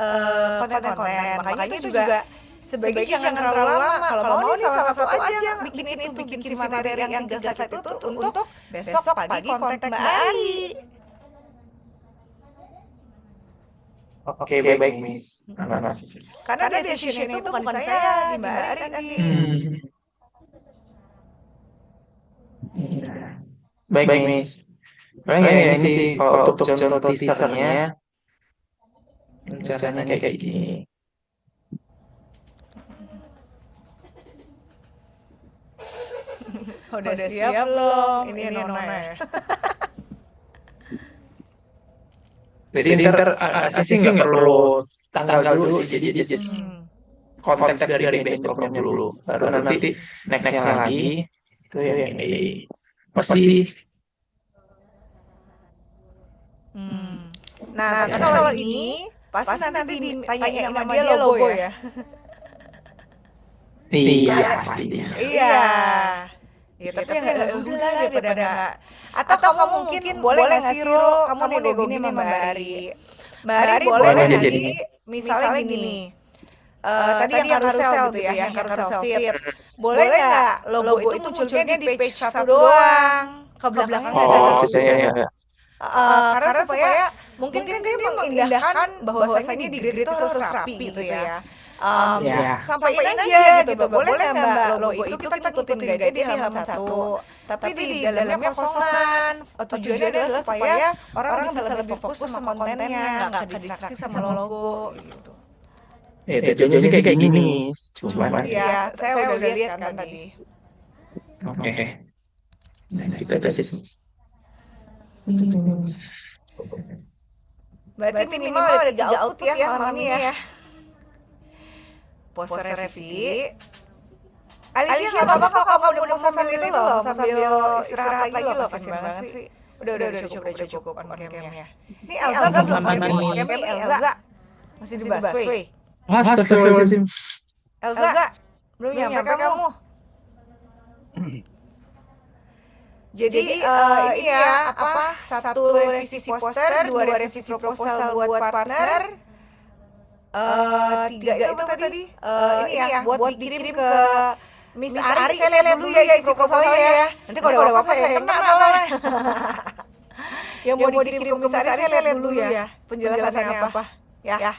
konten-konten. Makanya itu juga sebaiknya jangan terlalu lama. Kalau mau nih salah satu aja bikin si materi yang 3 slide itu untuk besok pagi kontak Mbak Ari. Oke, baik, Miss. Karena decision itu bukan saya, di Mbak Ari nanti. Baik, Miss. Paling ini sih, kalau untuk contoh teasernya, rencananya kayak gini. Udah siap belum? Ini Nona ya. Jadi ntar sih nggak perlu tanggal dulu sih, jadi just konteks dari Behind the Prom dulu. Baru nanti nextnya lagi itu yang ini masih. Nah, tapi kalau ini pasti nanti ditanyain sama dia logo ya. Iya, pastinya. Iya. Ya, tapi ya nggak udah lah daripada nggak. Atau kamu mungkin boleh ngasih Ro, kamu nego gini sama Mbak Ari. Mbak Ari boleh ngasih misalnya gini. tadi yang carousel gitu ya, yang carousel feed. Boleh nggak logo itu munculnya di page 1 doang, ke belakangnya nggak ada Oh, logo. sisanya ya. Karena supaya mungkin dia mengindahkan bahwasanya di grid itu harus rapi gitu ya. Ya. Sampaiin aja gitu, boleh nggak Mbak logo itu kita ngikutin guide di halaman 1, tapi di dalamnya kosongan. Tujuannya adalah supaya orang bisa lebih fokus sama kontennya, nggak kedistraksi sama logo gitu. Tujuannya sih kayak gini, cuman. Iya, saya udah lihat kan tadi. Oke. Nah, kita aja sih. Berarti minimal ada 3 output ya malam ini ya. Poster revisi. Alicia nggak apa-apa kalau kamu udah mau sambil itu loh, sambil istirahat lagi loh, kasian banget sih. Udah cukup on cam-nya. Ini Elza belum on cam, Elza masih di busway. Astagfirullahaladzim. Elza belum nyampe kamu. Jadi ini ya apa, 1 revisi poster, 2 revisi proposal buat partner, 3 itu apa tadi? Ini ya buat dikirim ke Miss Ari. Saya lihat dulu ya isi proposalnya ya. Nanti kalau ada apa-apa saya kena soalnya. Yang mau dikirim ke Miss Ari saya lihat dulu ya penjelasannya apa. Ya.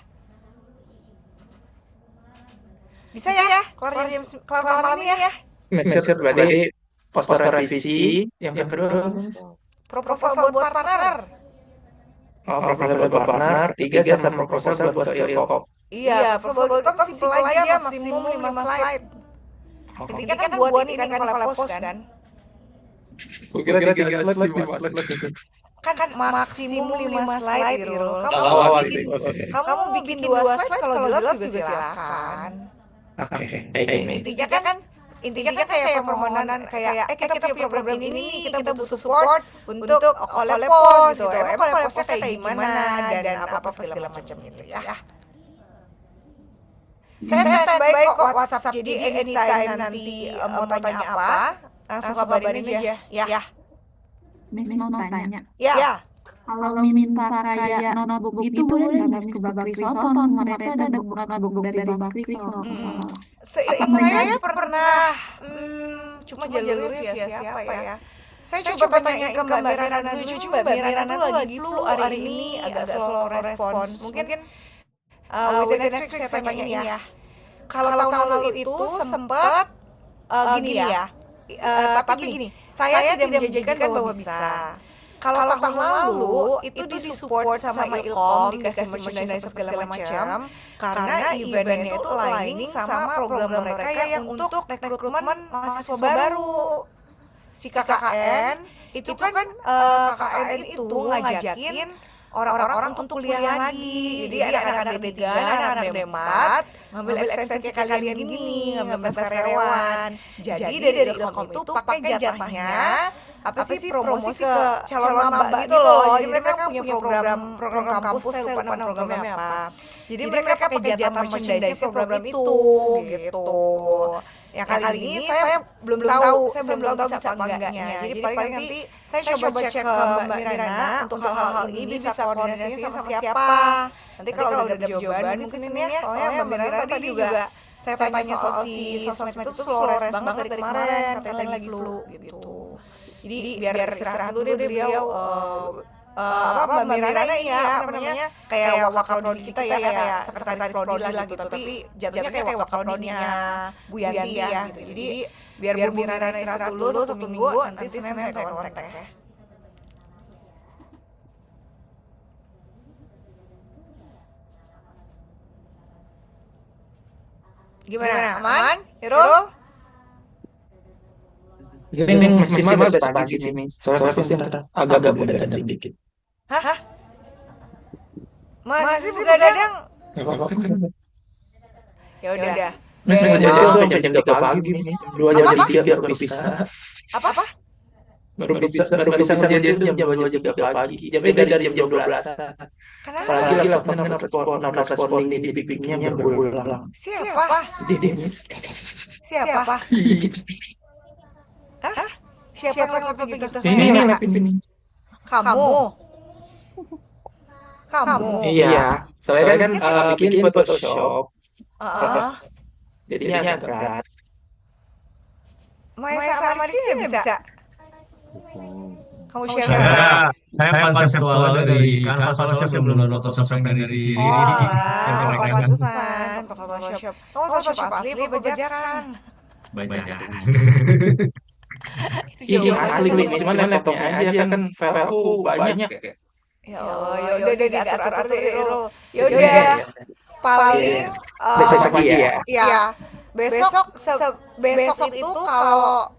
Bisa ya? Kelar malam ini ya. Maksud berarti poster revisi, yang kedua Proposal buat partner. proposal buat partner, 3 sama proposal buat Ilkom. Iya, proposal buat Ilkom simpel aja, maksimum 5 slide. Intinya kan buat ini kan collab post kan. Kira 3 slide, 5 slide. Kan maksimum 5 slide gitu. Kamu bikin 2 slide kalau jelas juga silakan. Oke. Intinya kan kayak permohonan kayak kita punya program ini, kita butuh support untuk collab post gitu. Emang collab postnya kayak gimana dan apa segala macam gitu ya. Saya standby kok WhatsApp, jadi anytime nanti mau tanya apa, langsung kabarin aja. Ya. Miss mau tanya. Ya. Kalau minta kayak notebook itu boleh nggak Miss ke Bakri Soton? Kemarin ada notebook dari Bakri kalau nggak salah. Seingat saya pernah, cuma jalurnya via siapa ya? Saya coba tanyain ke Mbak Mirana dulu, cuma Mbak Mirana tuh lagi flu hari ini, agak slow respons. Mungkin within the next week saya tanyain ya. Kalau tahun lalu itu sempat gini ya, tapi gini, saya tidak menjanjikan bahwa bisa. Kalau tahun lalu itu disupport sama Ilkom, dikasih merchandise segala macam, karena eventnya itu aligning sama program mereka yang untuk rekrutmen mahasiswa baru. Si KKN itu kan KKN itu ngajakin orang-orang untuk kuliah lagi. Jadi anak-anak D3, anak-anak D4 ngambil ekstensi kalian gini, ngambil tes karyawan. Jadi dari Ilkom itu pakai jatahnya apa sih promosi ke calon maba gitu loh. Jadi mereka punya program kampus, saya lupa nama programnya apa. Jadi mereka pakai jatah merchandise program itu gitu. Ya kali ini saya belum tahu bisa apa enggaknya. Jadi paling nanti saya coba cek ke Mbak Mirana untuk hal-hal ini bisa koordinasinya sama siapa. Nanti kalau udah ada jawaban mungkin ini ya, soalnya Mbak Mirana tadi juga saya tanya soal si sosmed itu flores banget dari kemarin, katanya lagi flu gitu. Jadi biar istirahat dulu deh beliau, Mbak Mirana ini ya, apa namanya, kayak wakil prodi kita ya, kayak sekretaris prodi lah gitu, tapi jatuhnya kayak wakil prodinya Bu Yanti ya gitu. Jadi biar Bu Mirana istirahat dulu 1 minggu, nanti Senin saya kontak ya. Gimana? Aman? Irul? Ini maksimal besok pagi sih, soalnya pasti agak begadang dikit. Hah? Masih begadang? Gak apa-apa kan? Ya udah. Mis jadi jam 3 pagi, Mis. 2 jam 3 baru bisa. Apa? Baru bisa ngerjain itu jam 2 jam 3 pagi. Jadi dari jam 12. Apalagi lakukan respon di pipinya berulang. Siapa? Jadi, Mis. Siapa? Hah? Siapa yang lapin begitu? Ini yang lapin ini. Kamu? Iya. Soalnya kan bikin Photoshop. Heeh. Jadinya agak berat. Maesa sama Rizky nggak bisa? Kamu share Saya nggak? saya konseptualnya dari Canva soalnya saya belum download Photoshop yang dari si Oh Rizky yang alah, mereka kan pantesan pakai Photoshop. Kamu Photoshop asli apa bajakan? bacaan. Iya asli, cuman laptopnya aja kan fileku banyak ya. Ya Allah, ya udah deh diatur-atur tuh Irul. Ya udah, paling Besok pagi ya. ya besok besok itu kalau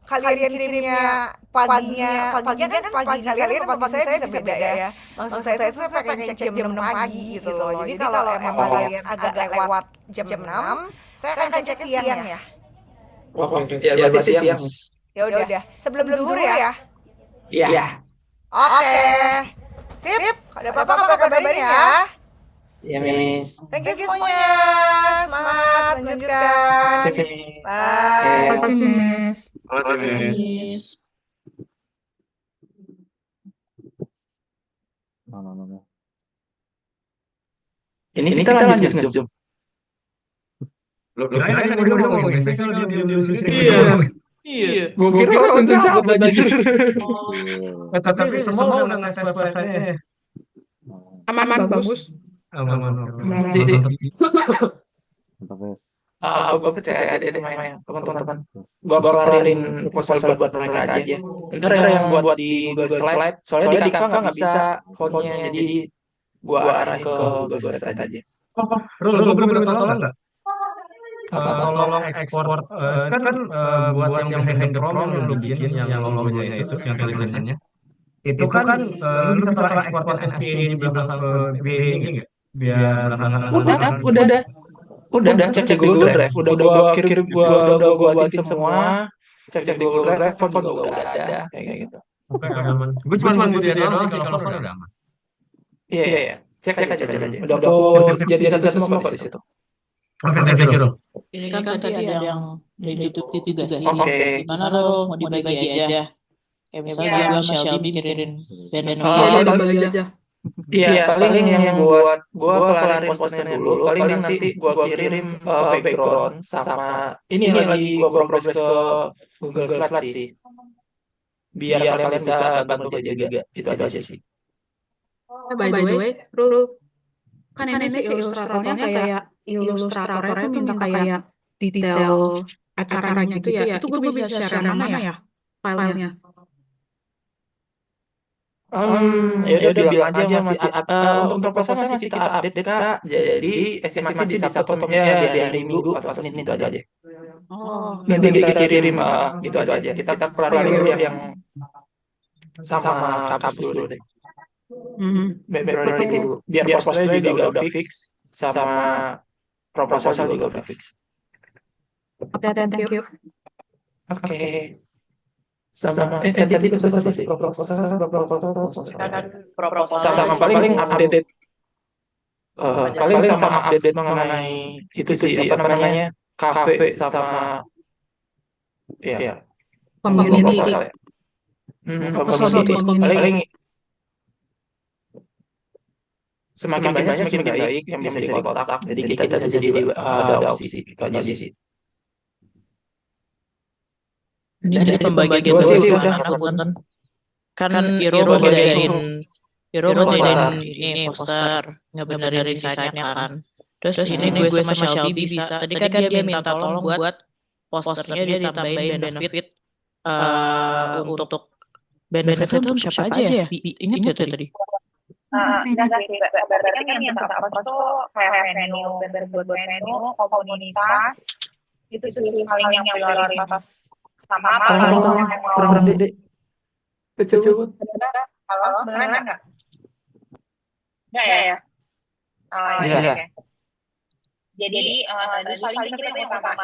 kalian kirimnya paginya kan pagi kalian sama pagi saya bisa beda ya. Maksud saya itu saya pengen cek jam 6 pagi gitu loh. Jadi kalau emang kalian agak lewat jam 6, saya akan cek siang ya. Oke, ya berarti siang. Ya udah, sebelum zuhur ya. Iya. Oke. Sip, ada apa-apa kabarin ya. Iya, Miss. Thank you semuanya. Semangat lanjutkan. Sip, Miss. Bye. Terima kasih, Miss. Yes. No. Ini kita lanjut nge-zoom. Lo kirain ada yang mau ngomongin, saya selalu diam-diam sih. Iya. Gua kira langsung cabut aja. Tapi semua udah nge-tes website-nya. Aman, bagus. Aman. Si. Mantap, Wes. Gue percaya deh sama teman-teman. Gue kelarin proposal buat mereka aja. Ntar yang buat di Google Slide, soalnya di Canva nggak bisa fontnya, jadi gue arahin ke Google Slide aja. Rul, gue boleh minta tolong nggak? Tolong ekspor, kan buat yang behind the prom yang lu bikin, yang logonya itu, yang tulisannya. Itu kan lu bisa ekspor SVG belakang ke BNG nggak? Biar belakangan. Udah cek di Google Drive, udah gua buatin semua, cek di Google Drive, font juga udah ada, kayak gitu. Oke, aman. Gue cuma butuh dia doang sih, kalau font udah aman. Iya, cek aja. Udah aku jadi satu semua kok di situ. Oke, thank you, Rul. Ini kan tadi ada yang ditutup juga sih. Oke. Gimana Rul? Mau dibagi aja? Kayak misalnya gue sama Shelby mikirin benefit. Udah bagi aja. Iya, paling yang buat gua kelarin posternya dulu, paling nanti gua kirim background sama ini lagi gua progress ke Google Slide sih. Biar kalian bisa bantu kerja juga. Itu aja sih. By the way, Rul, kan ini sih ilustratornya kayak ilustratornya tuh minta kayak detail acaranya gitu ya. Itu gue bisa share yang mana ya filenya? Ya udah bilang aja masih untuk proposalnya masih kita update Kak. Jadi estimasi di Sabtu atau di hari Minggu atau Senin itu aja. Oh, Nanti kita kirim gitu aja. Kita kelarin dulu yang sama kampus dulu deh. Priority dulu. Biar posternya juga udah fix sama proposal juga udah fix. oke, thank you. Oke. Sama tadi itu apa sih? Proposal. Sama paling update. Paling sama update mengenai itu sih apa namanya? Kafe sama ya. Proposal ya. Paling semakin banyak semakin baik yang bisa dikontak. Jadi kita bisa jadi ada opsi itu aja sih. Ini dari pembagian tugas gimana punten? Kan Iro ngerjain ini poster, ngebenerin desainnya kan. Terus ini gue sama Shelby bisa. Tadi kan dia minta tolong buat posternya dia ditambahin benefit untuk benefit untuk siapa aja ya? Ingat gak tadi? Enggak sih, berarti kan yang kita approach tuh kayak venue, buat venue, komunitas, itu sih paling yang prioritas. Sama kurang gede. Kecil. Kalau sebenarnya enggak ya? Oke. Jadi paling kita yang pertama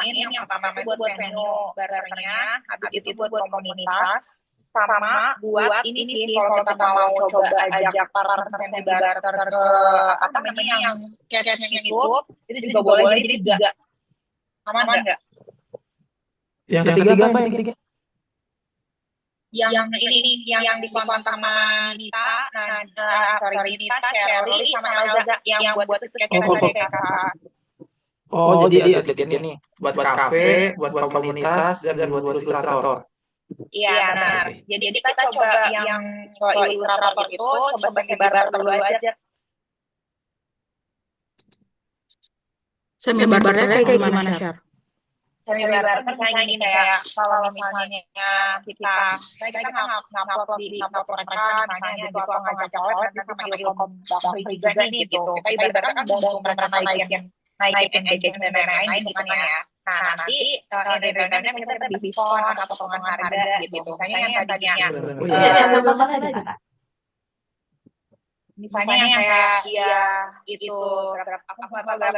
itu buat venue barternya, habis itu buat komunitas, sama buat ini sih kalau kita mau coba ajak partner yang barter ke apa namanya yang catch-nya itu juga boleh, jadi juga aman enggak? Yang ketiga apa yang ketiga? Yang ini yang dikontak sama Nita, Nita, Sherly sama Elza yang buat sketch kayak kakak. Oh, jadi ada tiga nih. Buat kafe, buat komunitas, dan buat ilustrator. Iya benar. Oke. Jadi kita coba yang kalau ilustrator itu coba sebar dulu aja. Semi barternya kayak gimana, Syar? Seminar misalnya gini kayak kalau misalnya kita ngupload di upload mereka misalnya gitu atau ngajak collab nanti sama Ilkom Bakri juga nih gitu. Kita ibaratkan bantu mereka naikin engagement dan lain-lain gitu kan ya. Nah nanti in returnnya kita diskon atau potongan harga gitu. Misalnya yang tadinya Sambal makan aja, Kak. misalnya yang kayak dia itu berapa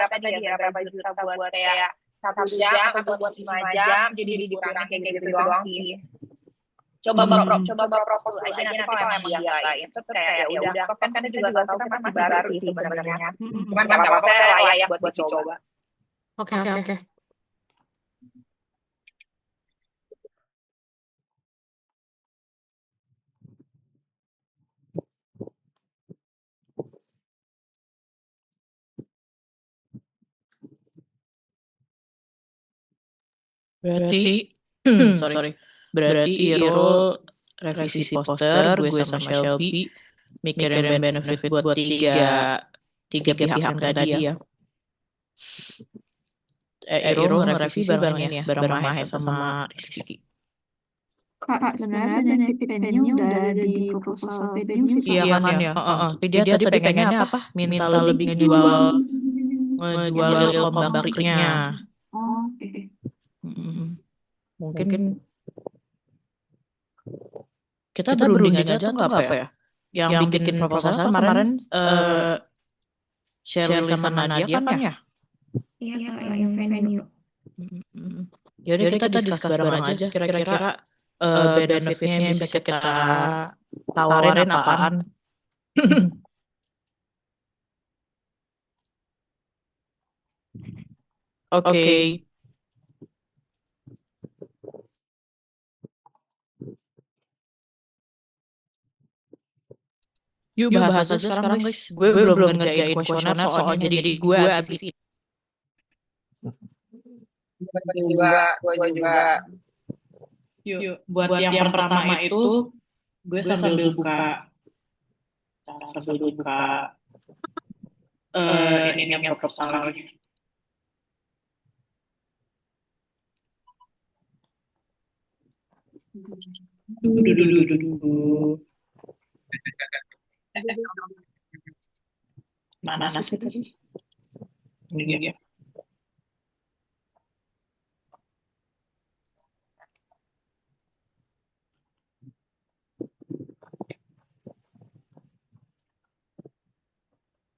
tadi ya berapa juta buat kayak 1 jam atau buat 5 jam jadi dikurangin kayak gitu doang sih. Coba propose dulu aja nanti kalau emang dia nggak interest kayak ya udah kan kita juga nggak tahu kita masih baru sih sebenarnya. Cuman nggak apa-apa saya layak buat dicoba. Oke. Berarti Irul revisi poster, gue sama Shelby mikirin benefit buat tiga pihak yang tadi ya. Irul revisi bareng ini ya, bareng Mahe sama Rizky. Kak, sebenarnya benefit venue udah ada di proposal venue sih. Iya kan ya. Tapi dia tadi pengennya apa? Minta lebih ngejual Ilkom Bakrinya. Oh, oke. Mungkin kita berunding aja tuh nggak apa ya? Yang bikin proposal kemarin Shirley sama Nadia kan ya? Iya, Kak, yang venue. Jadi kita discuss bareng aja kira-kira benefitnya yang bisa kita tawarin apaan. Oke. Yuk bahas aja sekarang guys. Gue belum ngerjain kuesioner soalnya jadi gue abis ini. Gue juga. Yuk, buat yang pertama itu gue sambil buka ini yang proposalnya. Dulu. Mana sih tadi? Ini dia.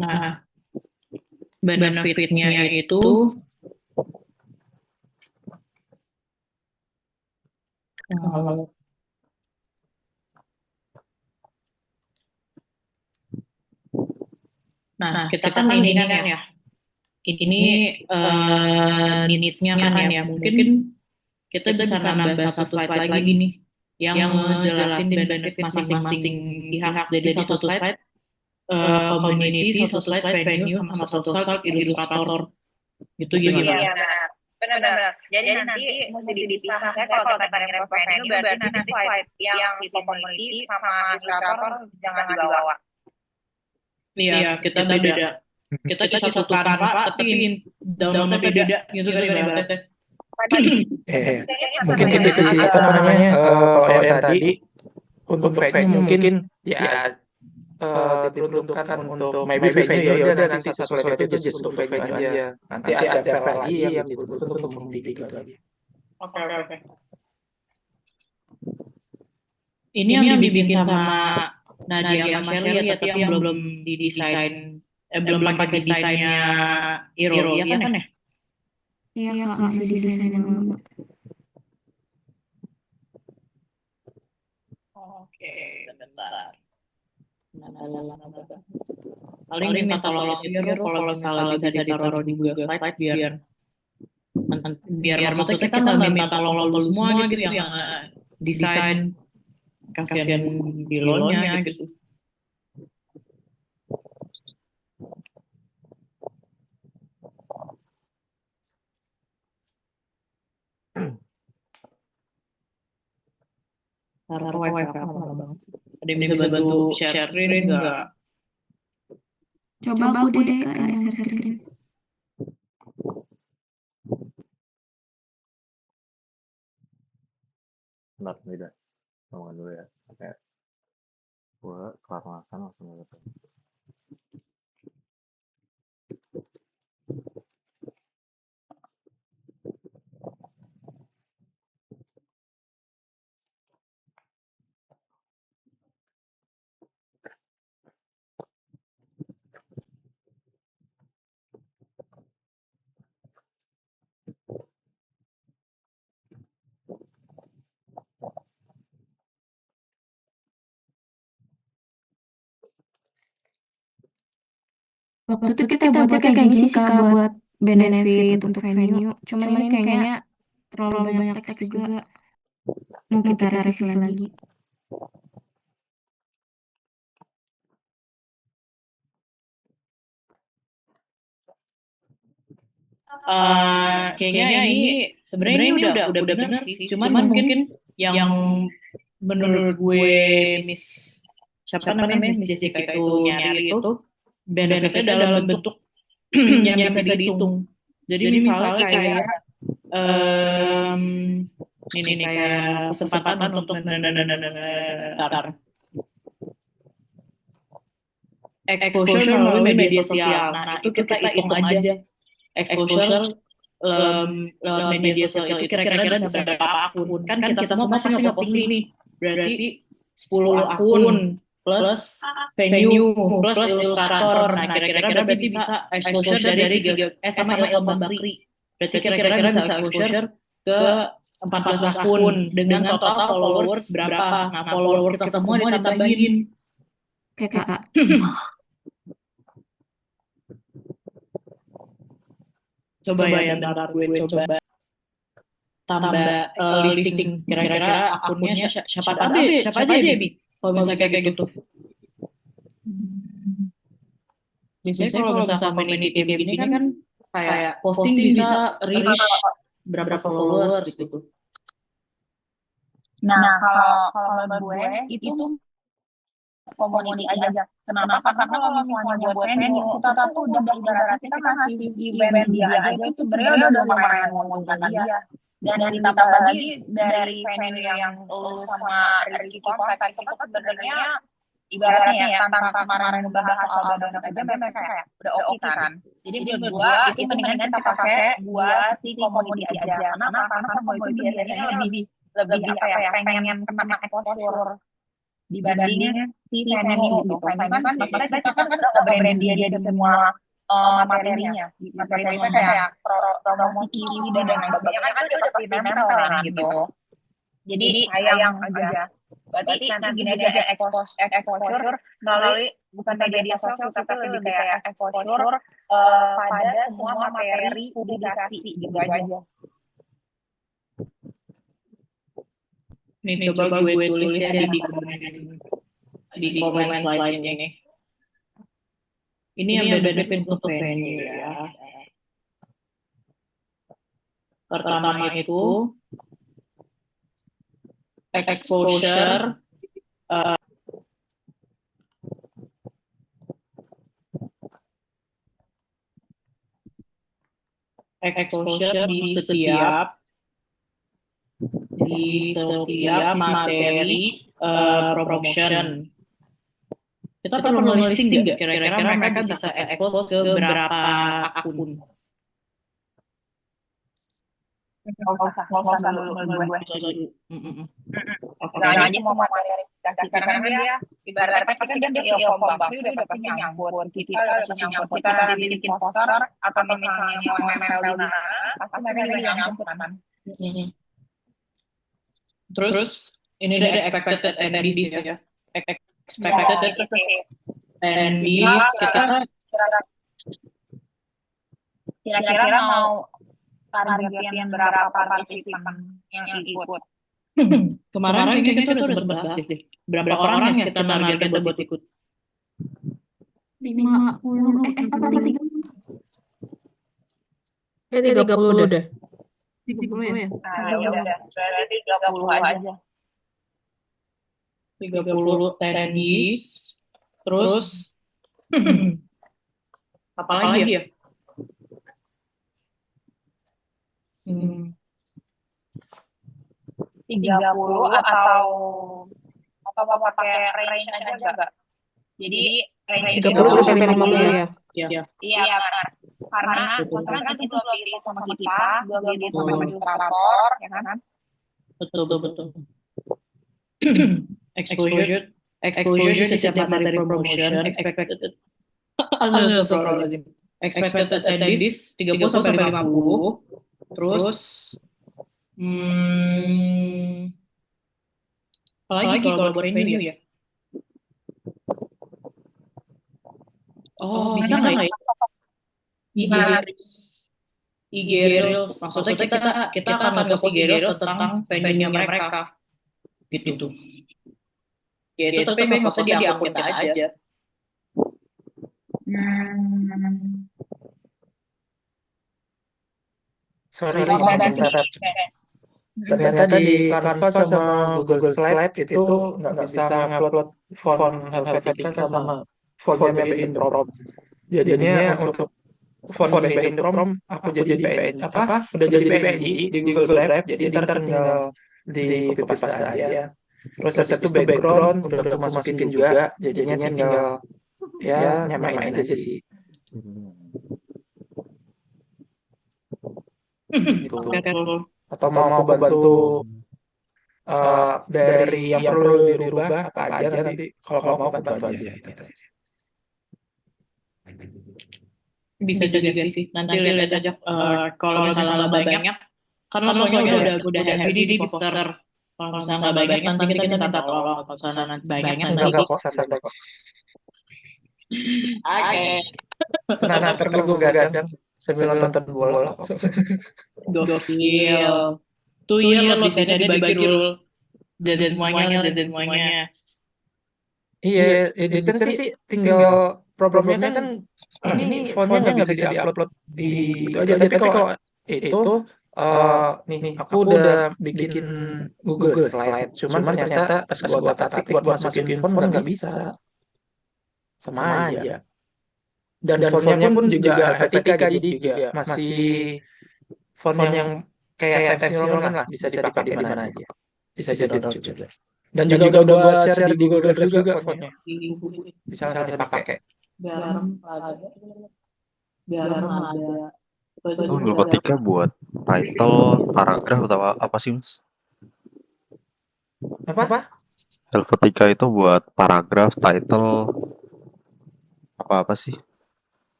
Nah, benefitnya itu kalau kita kan ini kan ya. Ini needs-nya kan ya. Mungkin kita bisa nambah satu slide lagi nih yang ngejelasin benefit masing-masing pihak. Jadi satu slide community, satu slide venue, sama satu slide ilustrator. Gitu gimana? Iya benar. Jadi nanti mesti dipisah. Saya kalau kita ngirim ke venue berarti nanti slide yang si community sama ilustrator jangan dibawa. Iya, kita beda. Kita satu kanva tapi downloadnya beda gitu kan ibaratnya. Mungkin itu sih apa namanya kalau yang tadi untuk venue mungkin ya diperuntukkan untuk maybe venue ya udah nanti satu slide itu just untuk venue aja. Nanti ada file lagi yang diperuntukkan untuk community lagi. Oke. Ini yang dibikin sama Nadia sama Shelly tapi yang belum didesain, belum pakai desainnya Irul, iya kan ya? Iya, Kak, masih desain yang lama. Oke, bentar. Paling minta tolong Irul kalau misalnya bisa ditaruh di Google Slides biar maksudnya kita nggak minta tolong lu semua gitu yang desain kasihan di lo-nya gitu. Taruh wifi aku lama banget sih. Ada yang bisa bantu share screen nggak? Coba aku deh Kak yang share screen. Bentar, beda. Ngomongin dulu ya. Oke. Gue kelar makan langsung gitu. Waktu itu kita buatnya kayak gini sih Kak buat benefit untuk venue. Cuman ini kayaknya terlalu banyak teks juga. Mau kita revisi lagi. Kayaknya ini sebenarnya ini udah benar sih. Cuman mungkin yang menurut gue Miss siapa namanya Miss Jessica itu nyari itu benefitnya dalam bentuk yang bisa dihitung. Jadi misalnya kayak ini kayak kesempatan untuk exposure melalui media sosial. Nah, itu kita hitung aja exposure lewat media sosial itu kira-kira bisa berapa akun. Kan kita semua pasti nge-posting nih. Berarti 10 akun plus venue plus ilustrator. Nah, kira-kira berarti bisa exposure dari 3 sama Ilham Bakri. Berarti kira-kira bisa exposure ke 14 akun dengan total followers berapa. Nah, followers kita semua ditambahin. Oke Kak. Coba ya, bentar gue coba tambah listing kira-kira akunnya siapa aja ya Bi kalau misalnya kayak gitu. Biasanya kalau misalnya community game gini kan kayak posting bisa reach berapa followers gitu. Nah, kalau menurut gue itu community aja. Kenapa? Karena kalau misalnya buat venue, kita tuh udah ibaratnya kita ngasih event dia aja itu sebenarnya udah lumayan menguntungkan dia. Dan ditambah lagi dari venue yang lu sama Rizky kontak itu kan sebenarnya ibaratnya ya tanpa kemarin membahas soal benefit aja mereka kayak udah oke kan. Jadi menurut gua itu mendingan kita pakai buat si community aja. Kenapa? Karena community itu biasanya lebih apa ya pengen kena exposure dibanding si venue gitu. Venue kan maksudnya kita kan udah nge-brand dia di semua materinya. Materinya kayak promosi TV dan lain sebagainya kan dia udah pasti nempel kan gitu. Jadi sayang aja. Berarti nanti gini aja exposure melalui bukan media sosial tapi lebih kayak exposure pada semua materi publikasi gitu aja. Nih coba gue tulis ya di komen slide ini. Ini yang benefit untuk venue ya. Pertama itu exposure di setiap materi promotion. Kita perlu listing nggak? Kira-kira mereka bisa expose ke berapa akun? Nggak usah dulu menurut gue. Jangan aja semua materi karena dia ibaratnya pasti kan dia Ilham Bakri udah pasti nyangkut. Kita udah pasti nyangkut. Kita bikin poster atau misalnya mau nempel di mana, pasti mereka udah nyangkut kan. Terus ini ada expected attendees ya. Expected attendees kita kira-kira mau targetin berapa partisipan yang ikut. Kemarin kayaknya kita udah sempat bahas deh. Berapa orang ya kita targetin buat ikut? 50 apa 30? 30 deh. 30 ya? Nah, ya udah berarti 30 aja. 30 attendees, terus apa lagi ya? Hmm, 30 atau pakai range aja enggak? Jadi range 30 sampai 50 ya. ya. Iya benar. Karena Betul. kan itu belum dihitung sama kita, belum dihitung sama administrator, ya kan? Betul. Exposure di setiap materi promotion, expected attendees 30 sampai 50. Terus apalagi kalau buat venue ya? Oh, bisa nggak ya? IG Reels. Maksudnya kita akan nge-post IG Reels tentang venue-nya mereka. Gitu. Ya itu tapi maksudnya di akun kita aja. Sorry, bentar. Ternyata di Canva sama Google Slide itu nggak bisa ngupload font Helvetica sama fontnya BI Indroprom. Jadinya untuk font BI Indroprom aku jadi udah jadi PNG di Google Drive, jadi ntar tinggal di copy paste aja. Terus habis itu background udah aku masukin juga, jadinya tinggal ya nyamain aja sih. Gitu. Atau mau aku bantu dari yang perlu dirubah apa aja nanti kalau mau aku bantu aja. Bisa juga sih. Nanti lihat aja kalau misalnya nggak banyak, kan lo soalnya udah heavy di poster. Kalau misalnya nggak banyak, nanti kita minta tolong. Kalau misalnya nanti banyak, nanti Santai kok. Oke. Nah, ntar gue begadang sambil nonton bola. Gokil. Tuh iya lo desainnya dibagi Rul. Dan semuanya. Iya, desain sih tinggal problemnya kan ini fontnya nggak bisa diupload di itu aja. Tapi kalau itu nih aku udah bikin Google Slide, cuman ternyata pas gua otak-atik buat masukin font nggak bisa, sama aja. Dan fontnya pun juga Helvetica, jadi juga masih font yang kayak Times New Roman lah, bisa dipakai di mana aja. Bisa di-download juga. Dan juga udah gua share di Google Drive juga fontnya. Bisa langsung dipakai. Garam ada. Itu Helvetica buat title, paragraf atau apa sih, Mas? Apa? Helvetica itu buat paragraf, title, apa-apa sih?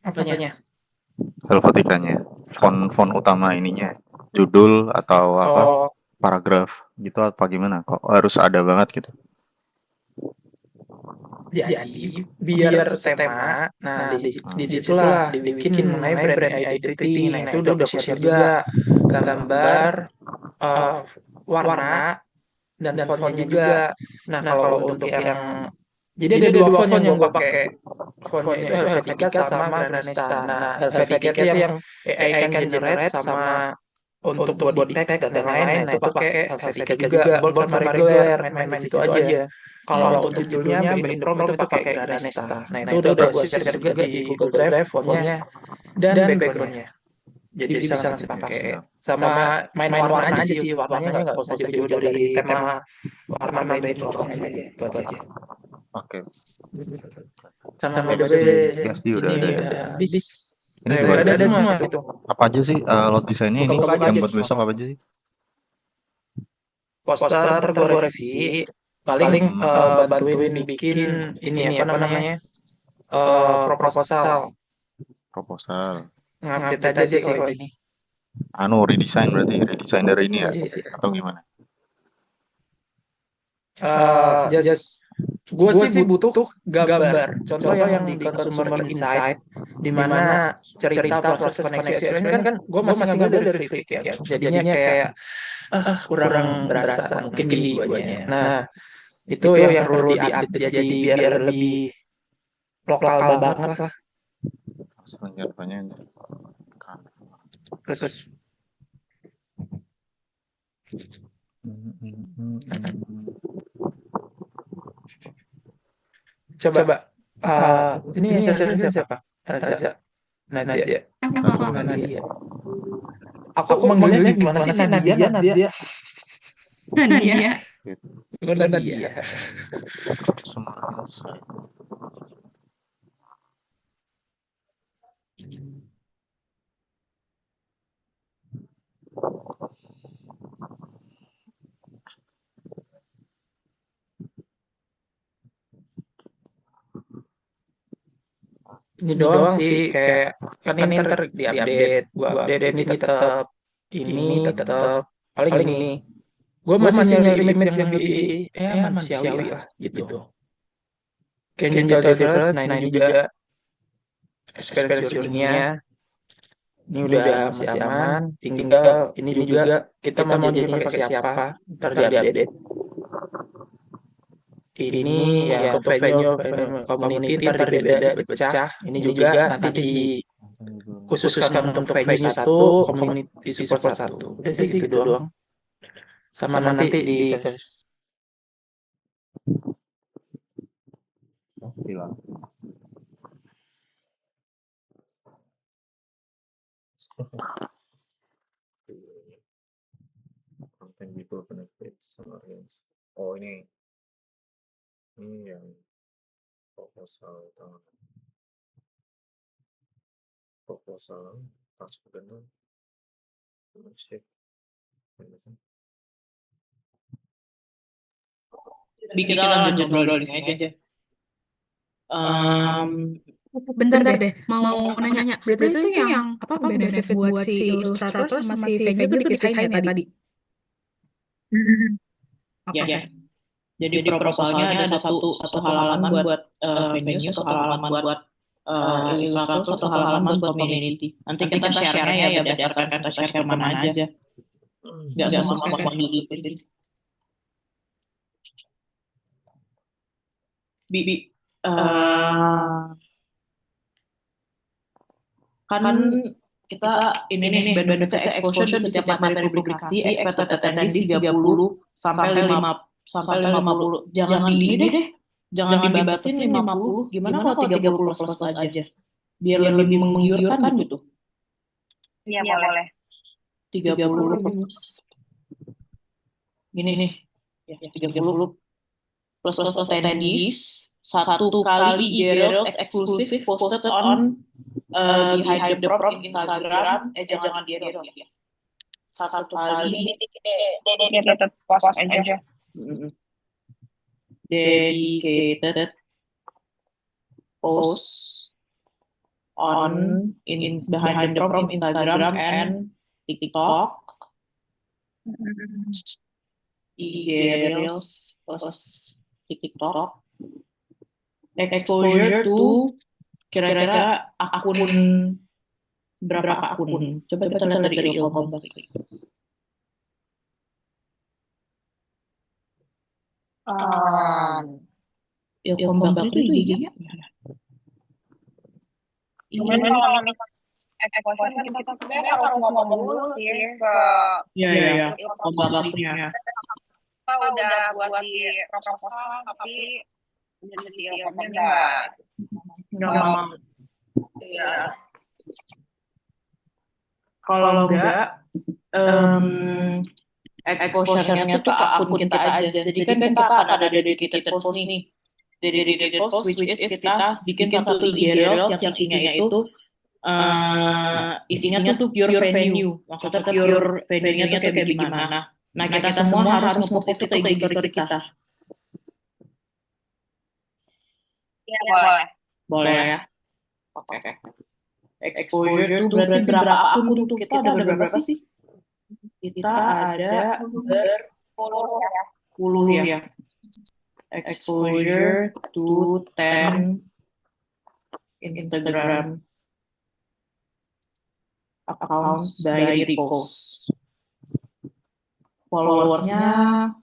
Apanya? Helveticanya. Font utama ininya. Judul atau apa? Paragraf gitu apa gimana? Kok harus ada banget gitu? Jadi biar setema, nah di situlah dibikin mengenai brand identity. Nah itu udah aku share juga gambar, warna, dan fontnya juga. Nah kalau untuk yang jadi ada dua font yang gue pakai. Fontnya itu Helvetica sama Granesta. Nah Helvetica itu yang AI can generate sama untuk body text dan lain-lain. Nah itu pakai Helvetica juga, bold sama regular, main-main di situ aja. Kalau untuk judulnya By Indroprom itu pakai Granesta. Nah itu udah gue share juga di Google Drive fontnya dan backgroundnya. Jadi bisa langsung pakai. Sama main warna aja sih, warnanya nggak usah jauh-jauh dari tema warna By Indroprom aja. Itu aja. Oke. Sama by the way, PSD udah ini ada. habis. Ini Ada semua itu. Apa aja sih lot desainnya ini Buka-buka aja yang buat semua. besok apa aja sih? Poster gue revisi. Paling bantuin bikin ini apa namanya? Proposal. Ngupdate aja sih kalau ini. Redesign berarti redesign dari ini ya atau gimana? Gue sih butuh gambar. Contoh yang di Consumer Insight, di mana cerita proses koneksi experience kan gue masih ngambil dari Flip ya. Jadinya kayak kurang berasa mungkin di guanya. Nah itu yang perlu diupdate jadi biar lebih lokal banget lah. Terus Coba, ini yang session siapa? Raza, Nadia. Aku. Nadia. Aku manggilnya gimana sih? Nadia. Nadia. Bukan Nadia. Customer insight. Ini doang sih, kayak kan ini ntar diupdate, gua update ini tetap, paling ini. Gue masih nyari image yang lebih manusiawi lah gitu. Angel Difference, nah ini juga experience journey-nya ini udah masih aman. Tinggal ini juga kita mau jadi pakai siapa, ntar diupdate. Ini ya untuk venue community ntar beda pecah. Ini juga nanti dikhususkan untuk venue satu, community support satu. Udah sih gitu doang. Sama nanti di Bilang. Content people benefits summaries. Oh ini yang proposal task benar ship. Kita lanjut ngobrol di sini aja. Bentar deh, mau nanya. Berarti itu yang apa benefit buat si ilustrator sama si venue tuh dipisahin ya tadi? Oke. Yes. Jadi proposalnya ada satu halaman buat venue, satu halaman buat ilustrator, satu halaman buat community. Nanti kita share-nya ya berdasarkan kita share kemana aja. Nggak semua community. Kan kita ini nih benefit exposure di setiap materi publikasi, expected attendance 30 sampai 50. Jangan ini deh. Jangan dibatasin 50. Gimana kalau 30 plus aja? Biar lebih menggiurkan gitu. Iya, boleh. 30 plus. Gini nih. Ya, 30 plus attendees. 1 kali IG eksklusif posted on di Hide the Prop Instagram. Jangan di Reels ya. 1 kali Dedicated post aja. Dedicated post on Behind the Prop Instagram and TikTok. IG Reels plus TikTok. Exposure to kira-kira akun berapa akun? Coba kita lihat dari Ilkom. Ilkom Bakri itu IG-nya. Cuman kalau misalnya exposure kan kita sebenarnya harus ngomong dulu sih ke Ilkom Bakri-nya. kita udah buat di proposal tapi dari si Ilkomnya nggak mau. Iya. Kalau enggak, exposure-nya tuh ke akun kita aja. Jadi kan kita akan ada dedicated post nih. Dedicated post which is kita bikin satu IG Reels yang isinya itu isinya tuh pure venue. Maksudnya pure venue-nya tuh kayak gimana. Nah, kita semua harus nge-post itu ke IG story kita. Iya, boleh. Boleh ya? Oke. Exposure tuh berarti berapa akun tuh? Kita ada berapa sih? Kita ada 10 ya. Exposure to 10 Instagram accounts by repost. Followersnya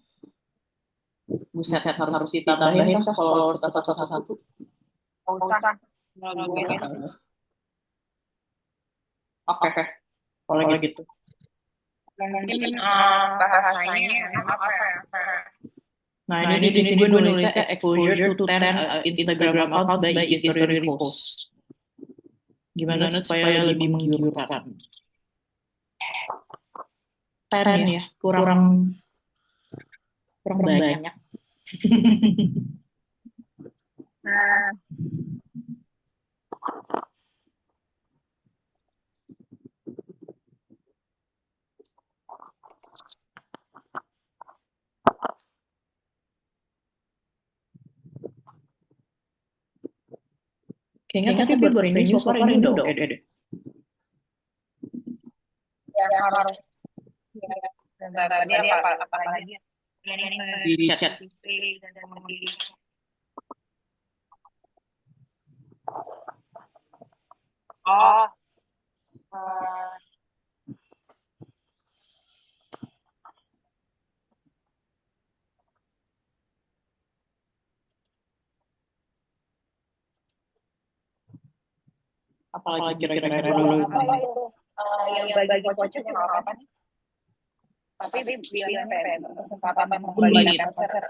buset harus ditambahin kah followers kita satu-satu? Nggak usah. Oke. Kalau gitu. Mungkin bahasanya apa ya? Nah, ini di sini gue nulisnya exposure to 10 Instagram accounts by history repost. Gimana supaya lebih menggiurkan? 10 ya, kurang banyak. Nah, Kayaknya tapi buat venue so far ini udah oke deh. yang harus ya, tadi apa lagi Di chat. Oh, Apalagi kira-kira dulu. yang bagi voucher cuma apa nih? Tapi bilangnya kayak kesempatan membagikan voucher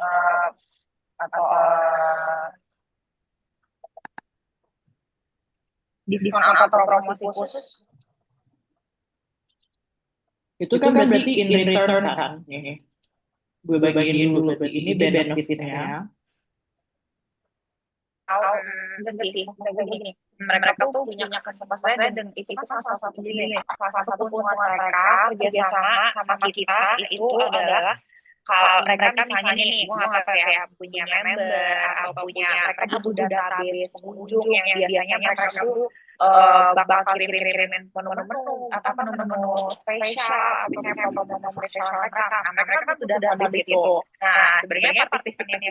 atau diskon atau promosi khusus. Itu kan berarti in return kan. Nih. Gue bagiin dulu berarti ini benefitnya. Begini, mereka tuh punya kesempatan dan itu kan salah satu keuntungan mereka kerjasama sama kita itu adalah kalau mereka misalnya nih, gue nggak tahu ya punya member atau punya mereka butuh database pengunjung yang biasanya mereka tuh bakal kirim-kirimin menu-menu atau menu-menu spesial atau misalnya promo-promo spesial mereka. Nah, mereka kan butuh database itu. Nah, sebenarnya partisipasi